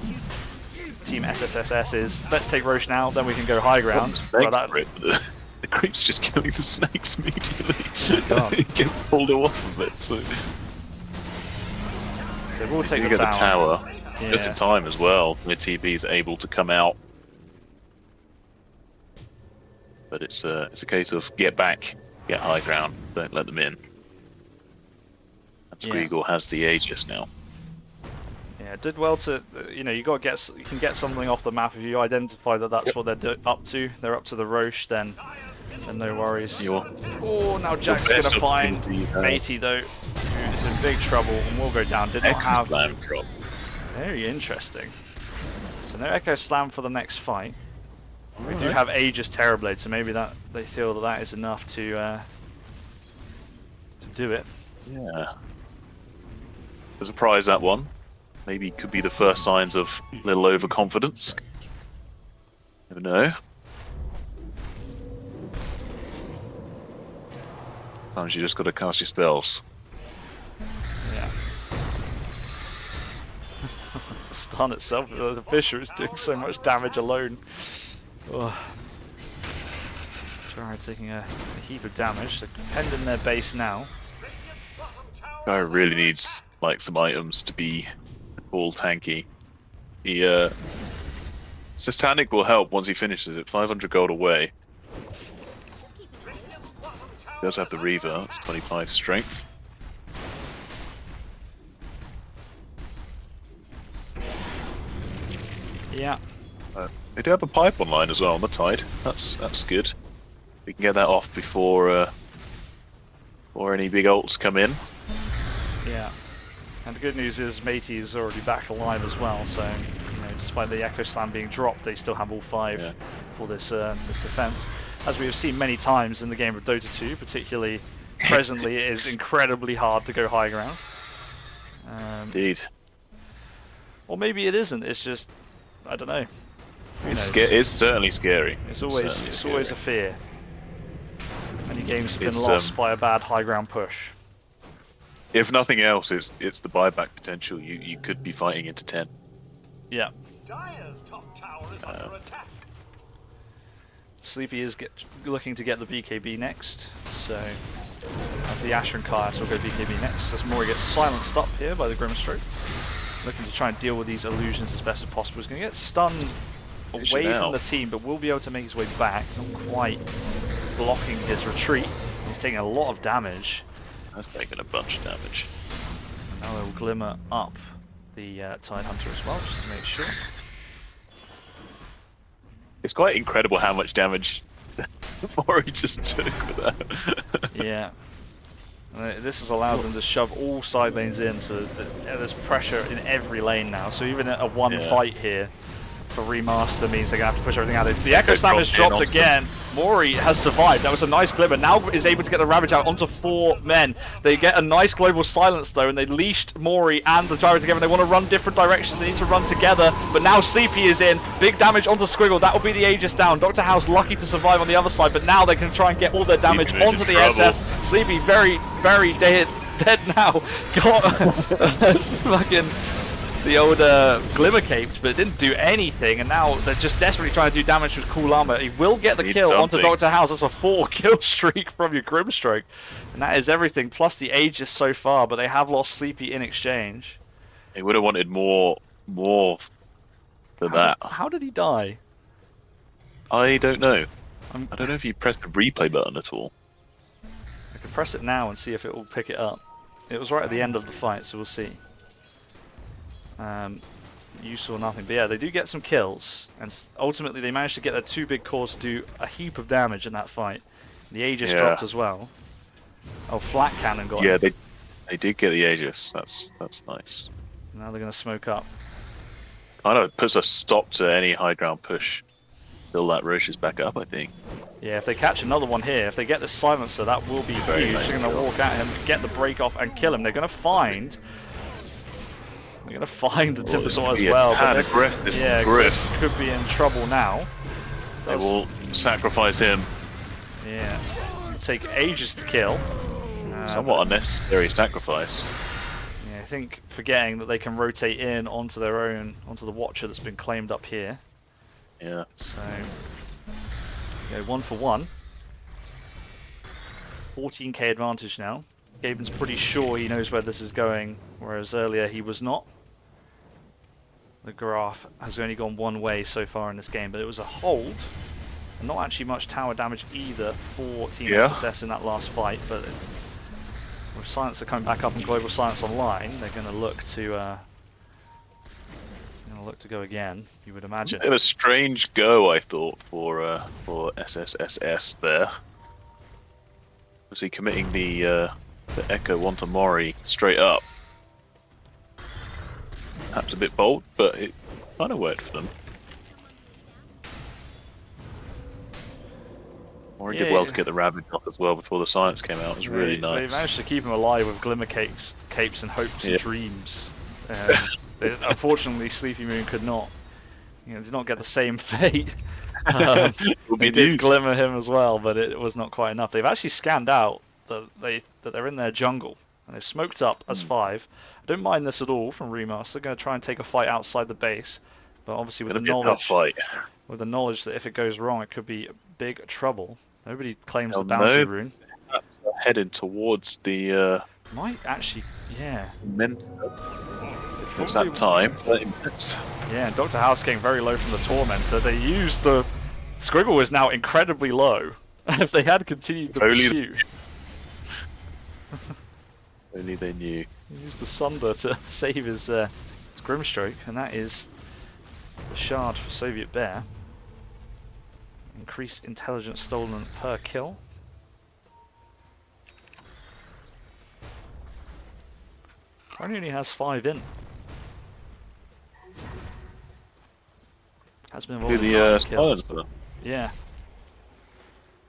Team SSSS is let's take Roche now, then we can go high ground. But that, The creep's just killing the snakes immediately. God. Get pulled off of it. So we'll take you the get tower. the tower Yeah. just in time as well. The TB's able to come out, but it's a case of get back, get high ground, don't let them in. And Squigel has the Aegis now. Yeah, it did well to, you know, you can get something off the map if you identify that that's what they're up to. They're up to the Roche, then no worries. Oh, now Jack's gonna find Matey though, who's in big trouble and will go down. Did not have. Drop. Very interesting. So no Echo Slam for the next fight. We do have Aegis Terrorblade, so maybe that they feel that that is enough to do it. Yeah. A surprise, that one. Maybe could be the first signs of a little overconfidence. Never know. Sometimes you just got to cast your spells. Yeah. The stun itself, the Fisher is doing so much damage alone. Oh. Gyro taking a heap of damage. They're defending their base now. Guy really needs like some items to be all tanky. He Satanic will help once he finishes it. 500 gold away. He does have the Reaver. It's 25 strength. Yeah. They do have a pipe online as well on the Tide. That's good. We can get that off before any big ults come in. Yeah. And the good news is Matey is already back alive as well, so you know, despite the Echo Slam being dropped, they still have all 5 for this this defense. As we have seen many times in the game of Dota 2, particularly presently, it is incredibly hard to go high ground. Indeed. Or maybe it isn't. It's just, I don't know. It's certainly scary. It's always a fear. Many games have been lost by a bad high ground push. If nothing else, it's the buyback potential. You could be fighting into 10. Yeah. Dire's top tower is under attack. Sleepy is looking to get the BKB next, so as the Asher and Caius will go BKB next, as Mori gets silenced up here by the Grimstroke. Looking to try and deal with these illusions as best as possible. He's going to get stunned away from the team, but will be able to make his way back, not quite blocking his retreat. He's taking a lot of damage. That's taking a bunch of damage. Now they'll glimmer up the Tide Hunter as well, just to make sure. It's quite incredible how much damage Mori just took with that. Yeah. And this has allowed them to shove all side lanes in, so there's pressure in every lane now. So even a one fight here for ReMMMaster means they're going to have to push everything out. The Echo Slam is dropped again. Mori has survived. That was a nice glimmer. Now is able to get the Ravage out onto 4 men. They get a nice global silence though, and they leashed Mori and the Gyro together. They want to run different directions. They need to run together. But now Sleepy is in. Big damage onto Squigel. That will be the Aegis down. Dr. House lucky to survive on the other side, but now they can try and get all their damage onto the SF. Sleepy very, very dead now. Got fucking the old Glimmercapes, but it didn't do anything, and now they're just desperately trying to do damage with CoolLlama. He will get the Need kill onto something. Dr. House. That's a 4-kill streak from your Grimstroke, and that is everything, plus the Aegis so far, but they have lost Sleepy in exchange. He would have wanted more than that. How did he die? I don't know. I'm- I don't know if you pressed the replay button at all. I could press it now and see if it will pick it up. It was right at the end of the fight, so we'll see. You saw nothing, but yeah, they do get some kills, and ultimately they managed to get their 2 big cores to do a heap of damage in that fight. The Aegis Yeah. dropped as well. Oh, Flat Cannon got Yeah, him. they did get the Aegis. That's nice. Now they're going to smoke up. I know it puts a stop to any high ground push. Till that Roche is back up, I think. Yeah, if they catch another one here, if they get this silencer, that will be Very huge. nice They're going to kill. walk at him, get the break off, and kill him. They're going to find... They're going to find the Timbersaw as Yeah, well. tan But aggressive yeah, Griff. Griff could be in trouble now. They will sacrifice him. Yeah. Take ages to kill. Somewhat unnecessary sacrifice. Yeah, I think forgetting that they can rotate in onto their own, onto the Watcher that's been claimed up here. Yeah. So, go 1 for 1. 14k advantage now. Gaben's pretty sure he knows where this is going, whereas earlier he was not. The graph has only gone one way so far in this game, but it was a hold. And not actually much tower damage either for Team Yeah. SSS in that last fight, but with Silencer coming back up and Global Silence online, they're going to look to go again, you would imagine. Bit of a strange go, I thought, for SSSS there. Was he committing the Echo onto Mori straight up? Perhaps a bit bold, but it kind of worked for them. Mori did well to get the Ravage up as well before the Silence came out. It was really They nice. managed to keep him alive with Capes and hopes Yeah. and dreams. Unfortunately, Sleepy Moon could not, did not get the same fate. Will be They did news. glimmer him as well, but it was not quite enough. They've actually scanned out that they're in their jungle, and they've smoked up as 5. I don't mind this at all from ReMMMaster. They're going to try and take a fight outside the base, but obviously with Gonna the be a tough knowledge, fight. that if it goes wrong, it could be big trouble. Nobody claims Hell the bounty no. rune. Heading towards the Might actually, yeah. Mentor. It's Probably- that time. 30 minutes. Yeah, and Dr. House getting very low from the Tormentor. They used the... Squigel is now incredibly low. If they had continued to Only- pursue, Only they knew. he used the Sunder to save his Grimstroke, and that is the shard for SovietBear. Increased intelligence stolen per kill. Apparently only has 5 in. Has been involved Do in the 5 kills. silencer. Yeah.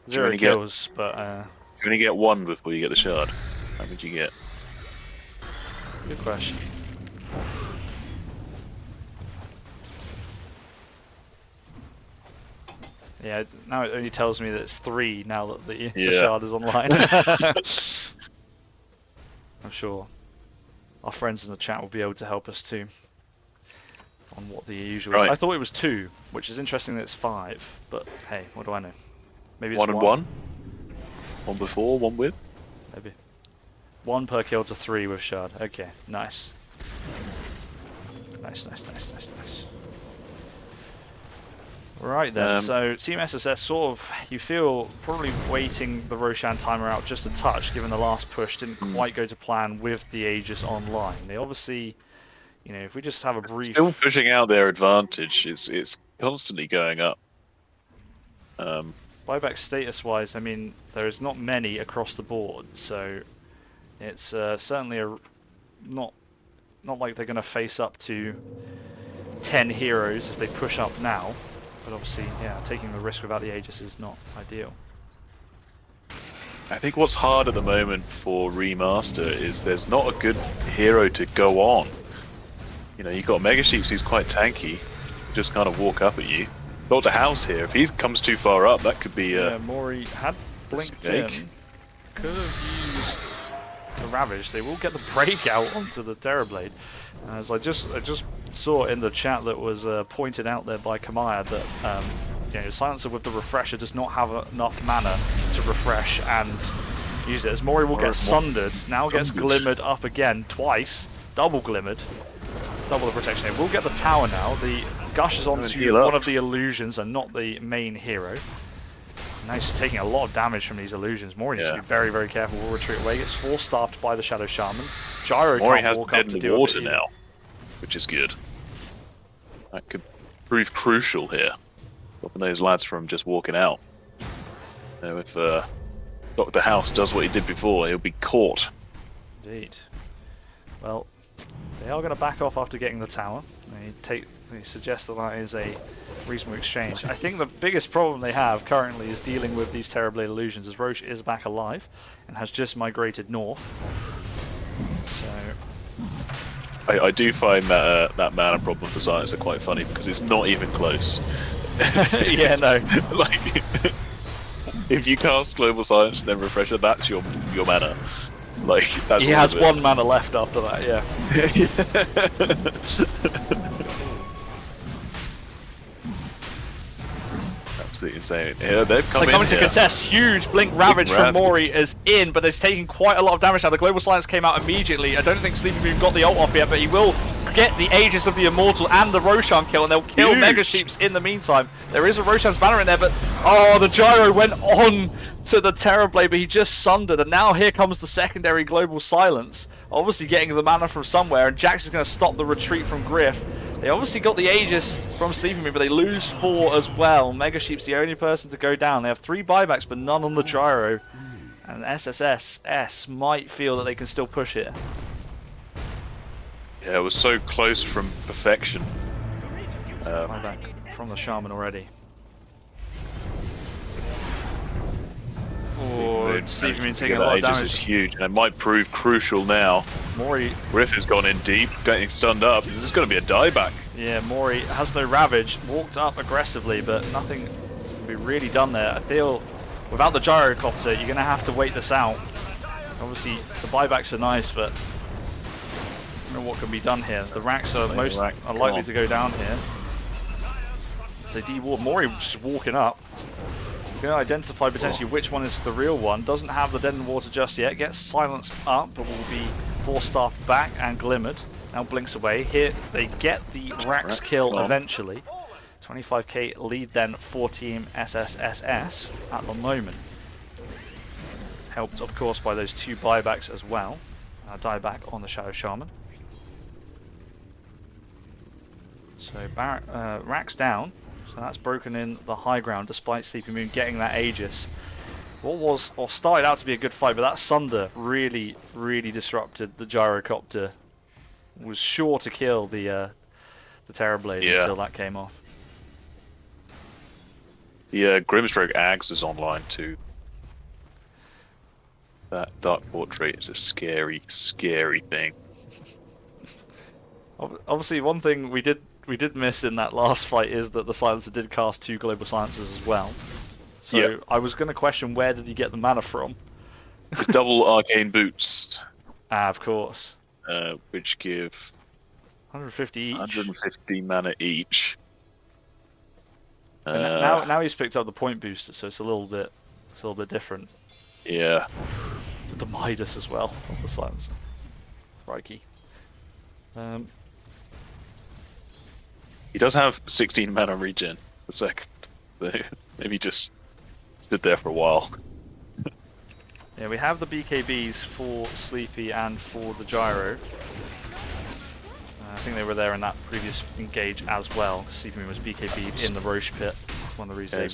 you 0 only get- kills, but You only get 1 before you get the shard. How many do you get? good question. Yeah, now it only tells me that it's 3 now that the Yeah. shard is online. I'm sure our friends in the chat will be able to help us too on what the usual is. Right. I thought it was 2, which is interesting that it's 5, but hey, what do I know? Maybe it's 1 and 1? 1 before, 1 with? Maybe. 1 per kill to 3 with shard. Okay, nice. Nice. Right then, so Team SSS sort of, you feel, probably waiting the Roshan timer out just a touch, given the last push didn't quite go to plan with the Aegis online. They obviously, if we just have a brief... Still pushing out their advantage. It's constantly going up. Buyback status-wise, I mean, there's not many across the board, so it's certainly not like they're going to face up to 10 heroes if they push up now. But obviously, yeah, taking the risk without the Aegis is not ideal. I think what's hard at the moment for ReMMMaster is there's not a good hero to go on. You've got Megasheepz who's quite tanky, just kind of walk up at you. Dr. House here, if he comes too far up, that could be Yeah, Mori had blinked snake. in. Could have used the Ravage, they will get the breakout onto the Terrorblade. As I just saw in the chat that was pointed out there by Kamaya that you know, Silencer with the refresher does not have enough mana to refresh and use it. As Mori will get sundered, now gets glimmered up again twice, double glimmered, double the protection. It will get the tower now. The Gush is onto one of the illusions and not the main hero. Now he's taking a lot of damage from these illusions. Mori needs to be very, very careful. Will retreat away. Gets 4-staffed by the Shadow Shaman. Gyro Mori can't has walk dead up to in do the water it now, which is good. That could prove crucial here, stopping those lads from just walking out. You know, if Dr. House does what he did before, he'll be caught. Indeed. Well, they are going to back off after getting the tower. They suggest that that is a reasonable exchange. I think the biggest problem they have currently is dealing with these Terrorblade illusions, as Roche is back alive and has just migrated north. So I do find that that mana problem for Silencer quite funny because it's not even close. yeah, no. Like, if you cast Global Silence then Refresher, that's your mana. Like, that's he has one mana left after that, yeah. Absolutely insane. Yeah, they've come They're coming to contest. Huge Blink Ravage from Mori is in, but it's taking quite a lot of damage now. The Global Silence came out immediately. I don't think sleepymoon got the ult off yet, but he will get the Aegis of the Immortal and the Roshan kill, and they'll kill Megasheepz in the meantime. There is a Roshan's banner in there, but oh, the Gyro went on to the Terrorblade, but he just sundered, and now here comes the secondary Global Silence. Obviously getting the mana from somewhere, and Jax is going to stop the retreat from Griff. They obviously got the Aegis from sleepymoon, but they lose 4 as well. Megasheep's the only person to go down. They have 3 buybacks, but none on the Gyro. And SSSS might feel that they can still push it. Yeah, it was so close from perfection. Buyback from the Shaman already. Oh, sleepymoon taking a lot of damage. Is huge, and it might prove crucial now. Mori. Griff has gone in deep, getting stunned up. There's going to be a dieback. Yeah, Mori has no Ravage, walked up aggressively, but nothing can be really done there. I feel without the Gyrocopter, you're going to have to wait this out. Obviously, the buybacks are nice, but I don't know what can be done here. The racks are most unlikely to go down here. So D-Ward, Mori just walking up. Going to identify potentially which one is the real one. Doesn't have the Dead in Water just yet. Gets silenced up, but will be 4-staffed back and glimmered. Now blinks away. Here they get the Rax kill eventually. 25k lead then for Team SSSS at the moment. Helped, of course, by those 2 buybacks as well. Dieback on the Shadow Shaman. So Rax down. So that's broken in the high ground despite sleepymoon getting that Aegis. What started out to be a good fight, but that Sunder really, really disrupted the Gyrocopter. Was sure to kill the Terrorblade until that came off. Yeah, Grimstroke Ags is online too. That Dark Portrait is a scary, scary thing. Obviously, one thing we did miss in that last fight is that the Silencer did cast 2 Global Silencers as well. So I was going to question where did he get the mana from? It's double Arcane Boots. Of course. Which give 150 each. 150 mana each. Now he's picked up the point booster, so it's a little bit different. Yeah. The Midas as well on the Silencer. Crikey. He does have 16 mana regen per second. Maybe just stood there for a while. Yeah, we have the BKBs for Sleepy and for the Gyro. I think they were there in that previous engage as well. Sleepy was BKB'd in the Roche pit. That's one of the reasons.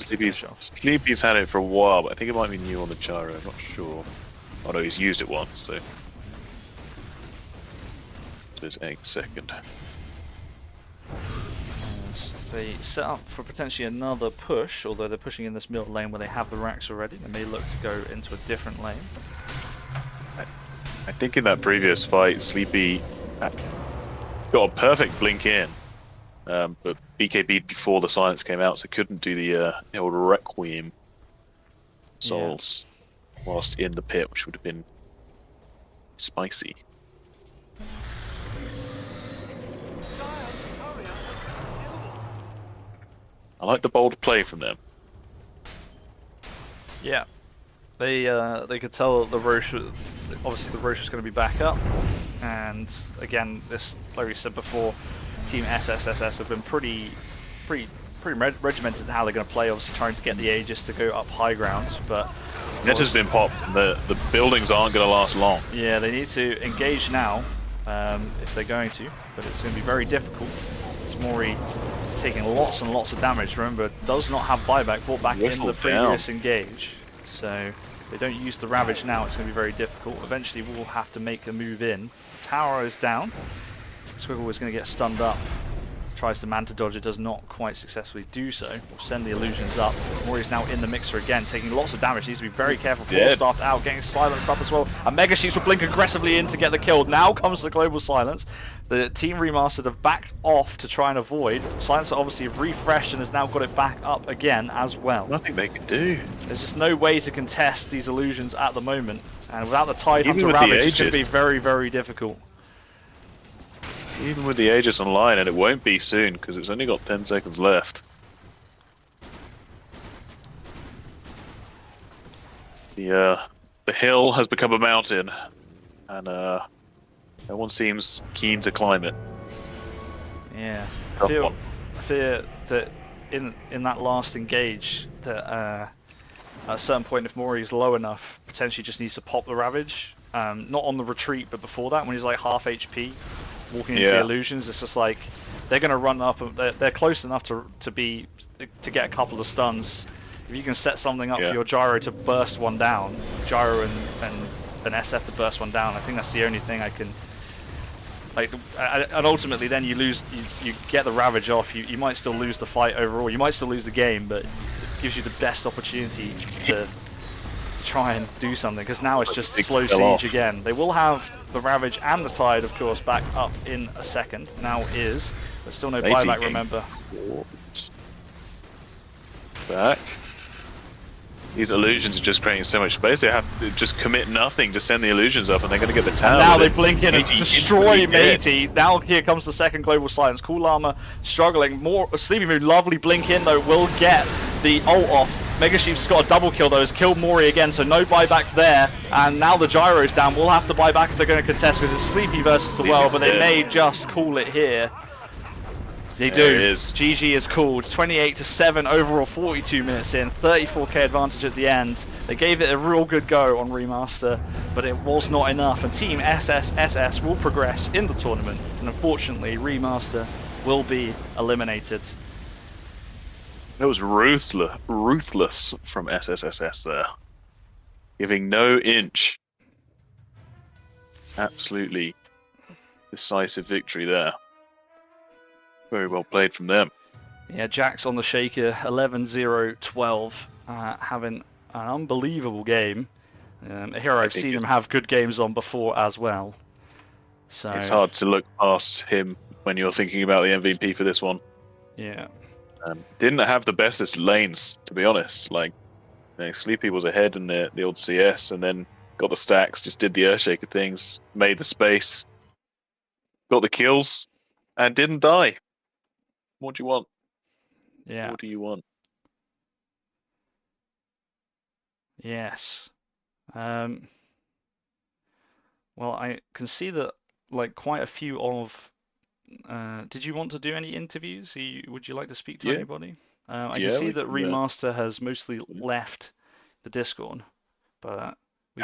Sleepy's had it for a while, but I think it might be new on the Gyro. I'm not sure. Oh no, he's used it once, so. There's a second. They set up for potentially another push, although they're pushing in this middle lane where they have the racks already. They may look to go into a different lane. I think in that previous fight, Sleepy got a perfect blink in, but BKB'd before the silence came out, so couldn't do the old Requiem souls whilst in the pit, which would have been spicy. I like the bold play from them. Yeah, they could tell that the Roche, obviously the Roche was going to be back up, and again, this, like we said before, Team SSSS have been pretty regimented in how they're going to play. Obviously, trying to get the Aegis to go up high ground, but Net has been popped. The buildings aren't going to last long. yeah, they need to engage now if they're going to, but it's going to be very difficult. It's Mori taking lots and lots of damage. Remember, does not have buyback, brought back in the previous engage. So if they don't use the Ravage now, it's going to be very difficult. Eventually, we'll have to make a move in. Tower is down. Squigel is going to get stunned up. Tries to Manta dodge, it does not quite successfully do so. We'll send the illusions up. Mori's now in the mixer again, taking lots of damage. Needs to be very careful. Full staffed out, getting silenced up as well. And Megasheepz will blink aggressively in to get the kill. Now comes the global silence. The team remastered have backed off to try and avoid. Silencer obviously refreshed and has now got it back up again as well. Nothing they can do. There's just no way to contest these illusions at the moment. And without the Tide Hunter Ravage, it's going to be very, very difficult. Even with the Aegis online, and it won't be soon because it's only got 10 seconds left. The hill has become a mountain, and no one seems keen to climb it. Yeah, I fear that in that last engage, that at a certain point, if Mori is low enough, potentially just needs to pop the Ravage. Not on the retreat, but before that, when he's like half HP. Walking into the illusions, it's just like they're going to run up. They're close enough to get a couple of stuns. If you can set something up for your gyro to burst one down, gyro and an SF to burst one down, I think that's the only thing I can. Like, and ultimately, then you lose. You get the Ravage off. You might still lose the fight overall. You might still lose the game, but it gives you the best opportunity to try and do something, because now it's just slow siege again. They will have the Ravage and the Tide, of course, back up in a second. Now is, but still no buyback, remember. Back. These illusions are just creating so much space. They have to just commit nothing to send the illusions up, and they're going to get the tower. And now they blink in and destroy Matey. Now here comes the second global silence. CoolLlama struggling. More sleepymoon, lovely blink in though, will get the ult off. Megasheepz has got a double kill though, has killed Mori again, so no buyback there. And now the gyro's down. We'll have to buy back if they're going to contest, because it's Sleepy versus the world, but they may just call it here. They do. GG is called. 28-7 overall, 42 minutes in, 34k advantage at the end. They gave it a real good go on ReMMMaster, but it was not enough. And Team SSSS will progress in the tournament, and unfortunately, ReMMMaster will be eliminated. That was ruthless from SSSS there. Giving no inch. Absolutely decisive victory there. Very well played from them. Yeah, Jack's on the shaker, 11-0-12, having an unbelievable game. A hero I've seen him have good games on before as well. So it's hard to look past him when you're thinking about the MVP for this one. Yeah. Didn't have the bestest lanes, to be honest. Like, Sleepy was ahead in the old CS, and then got the stacks, just did the Earthshaker things, made the space, got the kills, and didn't die. What do you want? Yeah. What do you want? Yes. Well, I can see that like quite a few of. Did you want to do any interviews? Would you like to speak to anybody? I can see that ReMMMaster has mostly left the Discord, but we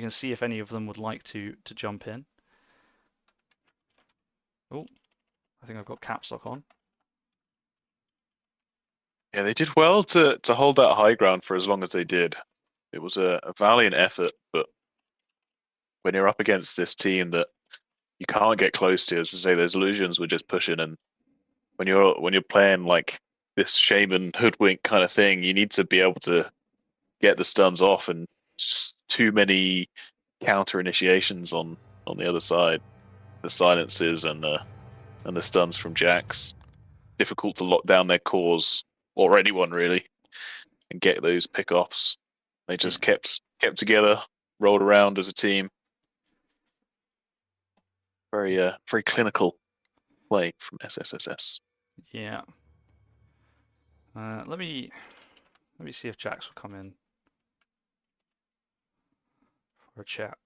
can see if any of them would like to jump in. Oh, I think I've got caps lock on. Yeah, they did well to hold that high ground for as long as they did. It was a valiant effort, but when you're up against this team that you can't get close to, as I say, those illusions were just pushing, and when you're playing like this shaman hoodwink kind of thing, you need to be able to get the stuns off, and just too many counter initiations on the other side, the silences and the stuns from Jax. Difficult to lock down their cores, or anyone really, and get those pick-offs. They just kept together, rolled around as a team. very clinical play from SSSS. Yeah. Let me see if Jax will come in for a chat.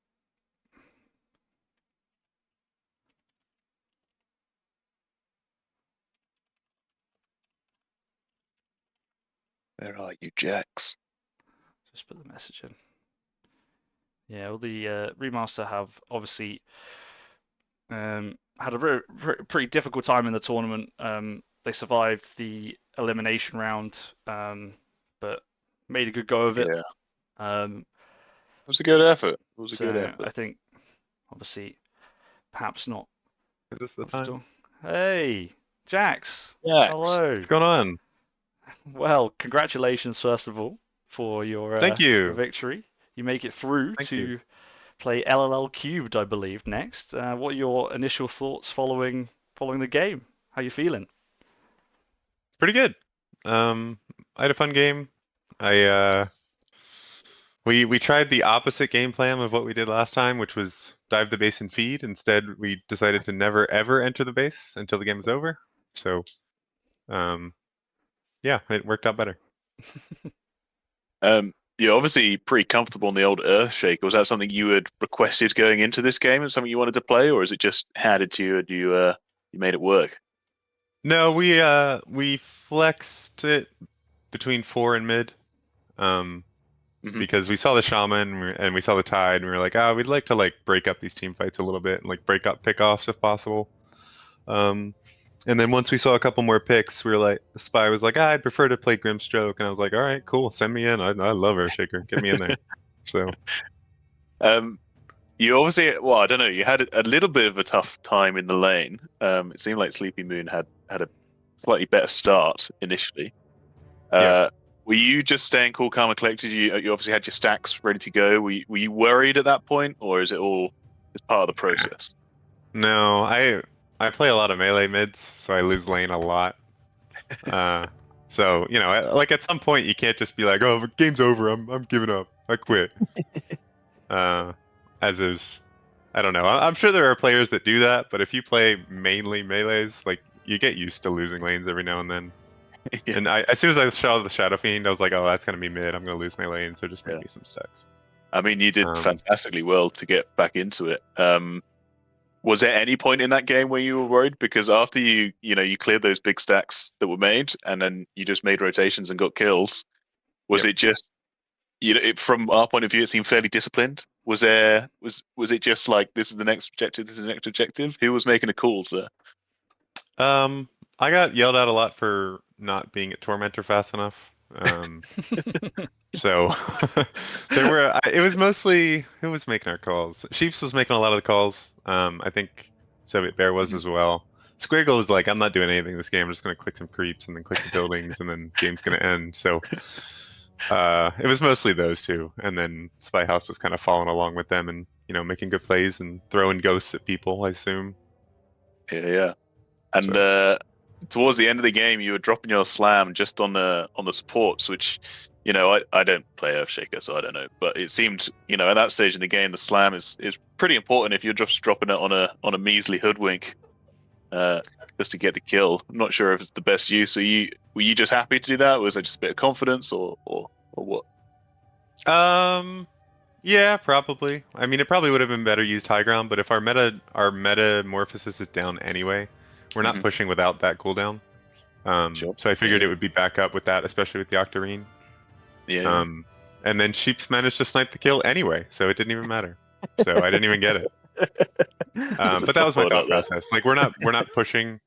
Where are you, Jax? Just put the message in. Yeah, well, the ReMMMaster have obviously had a pretty difficult time in the tournament. They survived the elimination round, but made a good go of it. Yeah, Um, it was a good effort. It was a good so effort. I think, obviously, perhaps not. Is this the time? Hey, Jax. Jax. Hello. What's going on? Well, congratulations first of all for your Thank you. victory. You make it through Thank to you. play LLL Cubed, I believe, next. What are your initial thoughts following the game? How you feeling? Pretty good. I had a fun game. We tried the opposite game plan of what we did last time, which was dive the base and feed. Instead, we decided to never ever enter the base until the game was over. So, yeah, it worked out better. You're obviously pretty comfortable in the old Earthshaker. Was that something you had requested going into this game, and something you wanted to play, or is it just handed to you and you made it work? No, we flexed it between 4 and mid. Because we saw the shaman and we saw the tide, and we were like, we'd like to like break up these team fights a little bit and like break up pickoffs if possible. And then once we saw a couple more picks, we were like, the spy was like, I'd prefer to play Grimstroke, and I was like, all right, cool, send me in. I love Earthshaker, get me in there. So, you obviously, well, I don't know, you had a little bit of a tough time in the lane. It seemed like sleepymoon had a slightly better start initially. Yeah. Were you just staying cool, calm, and collected? You obviously had your stacks ready to go. Were you worried at that point, or is it all just part of the process? No, I play a lot of melee mids, so I lose lane a lot. So like at some point you can't just be like, oh, the game's over, I'm giving up, I quit. As is, I don't know. I'm sure there are players that do that, but if you play mainly melees, like you get used to losing lanes every now and then. Yeah. And as soon as I saw the Shadow Fiend, I was like, oh, that's gonna be mid. I'm gonna lose my lane, so just make Yeah. me some stacks. I mean, you did fantastically well to get back into it. Was there any point in that game where you were worried? Because after you cleared those big stacks that were made, and then you just made rotations and got kills, was it just, from our point of view, it seemed fairly disciplined? Was it just like, this is the next objective, this is the next objective? Who was making the calls there? I got yelled at a lot for not being at Tormentor fast enough. So it was mostly who was making our calls. Sheeps was making a lot of the calls. I think SovietBear was as well. Squigel was like, I'm not doing anything this game. I'm just gonna click some creeps and then click the buildings and then game's gonna end. So it was mostly those two, and then Spyhaus was kind of following along with them and making good plays and throwing ghosts at people, I assume. Yeah. And towards the end of the game, you were dropping your slam just on the supports, which, I don't play Earthshaker, so I don't know. But it seemed, at that stage in the game, the slam is pretty important if you're just dropping it on a measly hoodwink, just to get the kill. I'm not sure if it's the best use. Were you just happy to do that? Or was it just a bit of confidence, or what? Yeah, probably. I mean, it probably would have been better used high ground, but if our metamorphosis is down anyway, we're not pushing without that cooldown. Sure. So I figured it would be back up with that, especially with the Octarine. Yeah. And then Sheeps managed to snipe the kill anyway, so it didn't even matter. So I didn't even get it. But that was my thought process. Like we're not pushing.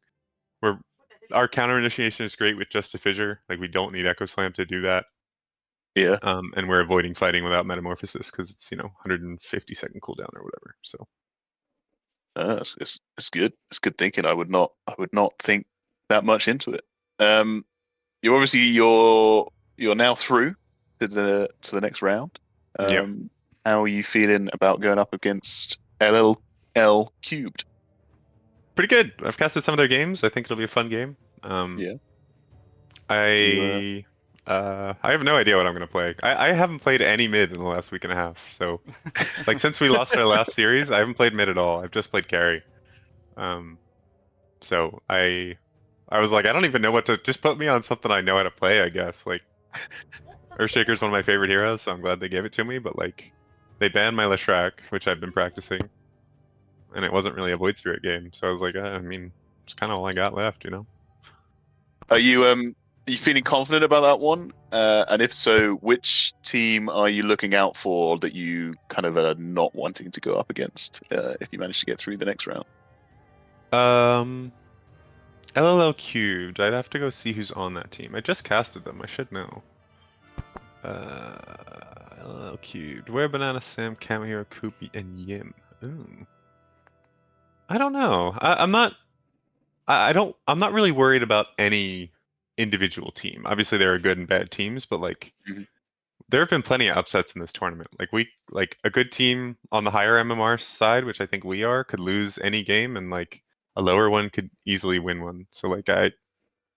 Our counter initiation is great with just a fissure. Like we don't need Echo Slam to do that. Yeah. And we're avoiding fighting without metamorphosis because it's 150-second cooldown or whatever. So. It's good. It's good thinking. I would not think that much into it. You obviously you're now through to the next round. Yep. How are you feeling about going up against LLL Cubed? Pretty good. I've casted some of their games. I think it'll be a fun game. Yeah. I have no idea what I'm gonna play. I haven't played any mid in the last week and a half. So, like since we lost our last series, I haven't played mid at all. I've just played carry. So I was like, I don't even know what to. Just put me on something I know how to play, I guess. Like Earthshaker's one of my favorite heroes, so I'm glad they gave it to me. But like, they banned my Leshrac, which I've been practicing, and it wasn't really a Void Spirit game. So I was like, I mean, it's kind of all I got left, you know. Are you feeling confident about that one? And if so, which team are you looking out for that you kind of are not wanting to go up against if you manage to get through the next round? LLL cubed. I'd have to go see who's on that team. I just casted them. I should know. LLL cubed. Where Banana Sam, Camo Hero, Koopy, and Yim. Ooh. I don't know. I'm not. I don't. I'm not really worried about any individual team. Obviously, there are good and bad teams, but like, Mhm. there have been plenty of upsets in this tournament. Like a good team on the higher MMR side, which I think we are, could lose any game, and like a lower one could easily win one. So like, I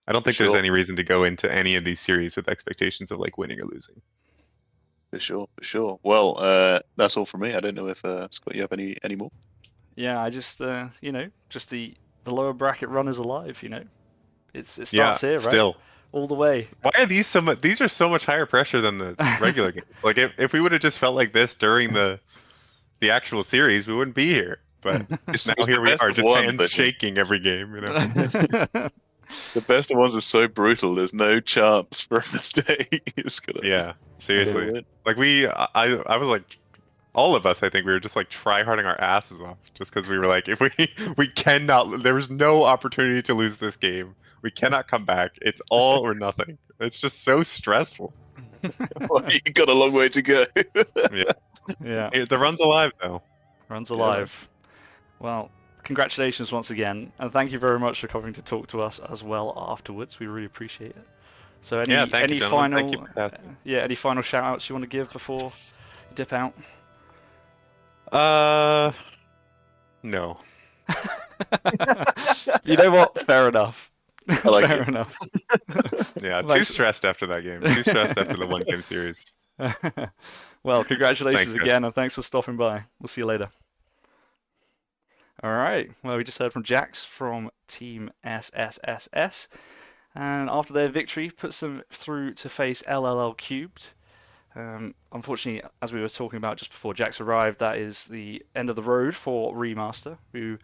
don't For think there's sure, any reason to go into any of these series with expectations of like winning or losing. for sure, for sure. Well, that's all from me. I don't know if Scott, you have any more? Yeah, I just you know, just the lower bracket runners alive. You know, it Yeah, starts here, right? still. All the way. Why are these so much? These are so much higher pressure than the regular games. Like if we would have just felt like this during the actual series, we wouldn't be here. But It's now the here we best are, of just ones, hands I think. shaking every game. You know. The best of ones are so brutal. There's no chance for a mistake. It's gonna, Yeah, gonna seriously. win. Like I was like, all of us, I think we were just like try-harding our asses off, just because we were like, if we cannot, there was no opportunity to lose this game. We cannot come back. It's all or nothing. It's just so stressful. Well, you got a long way to go. Yeah. Yeah, Hey, the run's alive though. runs Yeah, man. alive. Well, congratulations once again, and thank you very much for coming to talk to us as well afterwards. We really appreciate it. So Yeah, thank you, any gentlemen. Thank you final for casting. yeah, any final shout outs you want to give before you dip out? No. You know what? Fair enough. I like Fair it. enough. Yeah, too Thanks. stressed after that game. Too stressed after the one game series. Well, congratulations Thanks, guys. again, and thanks for stopping by. We'll see you later. All right. Well, we just heard from Jax from Team SSSS, and after their victory, puts them through to face LLL Cubed. Unfortunately, as we were talking about just before Jax arrived, that is the end of the road for ReMMMaster, who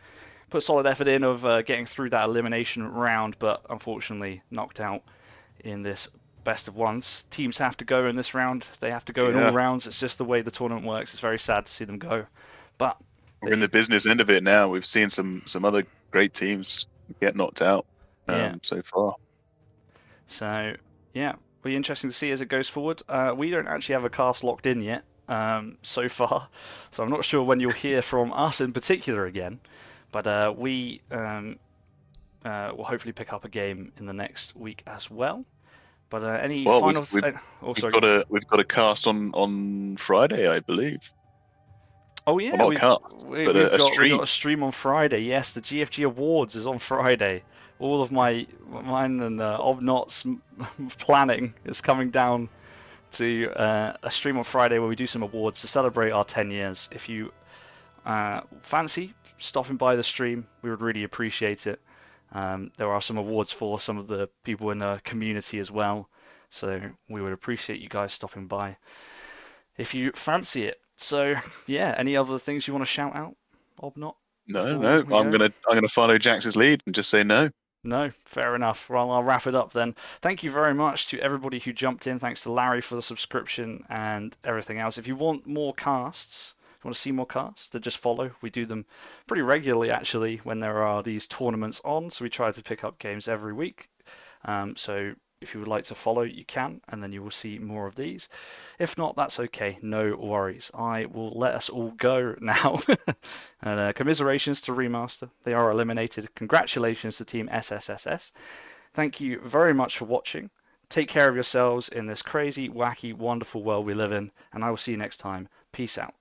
put solid effort in of getting through that elimination round, but unfortunately knocked out in this best of ones. Teams have to go in this round. They have to go in all Yeah. rounds. It's just the way the tournament works. It's very sad to see them go. But We're in the business end of it now. We've seen some other great teams get knocked out yeah, so far. so yeah, be interesting to see as it goes forward. We don't actually have a cast locked in yet so far, so I'm not sure when you'll hear from us in particular again. But we will hopefully pick up a game in the next week as well. But any Well, final? we've got a cast on Friday, I believe. Oh Well, yeah, not a cast, but we've a got stream. a stream on Friday. Yes, the GFG Awards is on Friday. All of mine and Obnot's planning is coming down to a stream on Friday where we do some awards to celebrate our 10 years. If you fancy stopping by the stream, we would really appreciate it. There are some awards for some of the people in the community as well, so we would appreciate you guys stopping by if you fancy it. So yeah, any other things you want to shout out, Obnot? No. I'm gonna follow Jax's lead and just say no. No, fair enough. Well, I'll wrap it up then. Thank you very much to everybody who jumped in. Thanks to Larry for the subscription and everything else. If you want more casts, if you want to see more casts, then just follow. We do them pretty regularly, actually, when there are these tournaments on. So we try to pick up games every week. So if you would like to follow, you can, and then you will see more of these. If not, that's okay. No worries. I will let us all go now. And commiserations to ReMMMaster. They are eliminated. Congratulations to Team SSSS. Thank you very much for watching. Take care of yourselves in this crazy, wacky, wonderful world we live in, and I will see you next time. Peace out.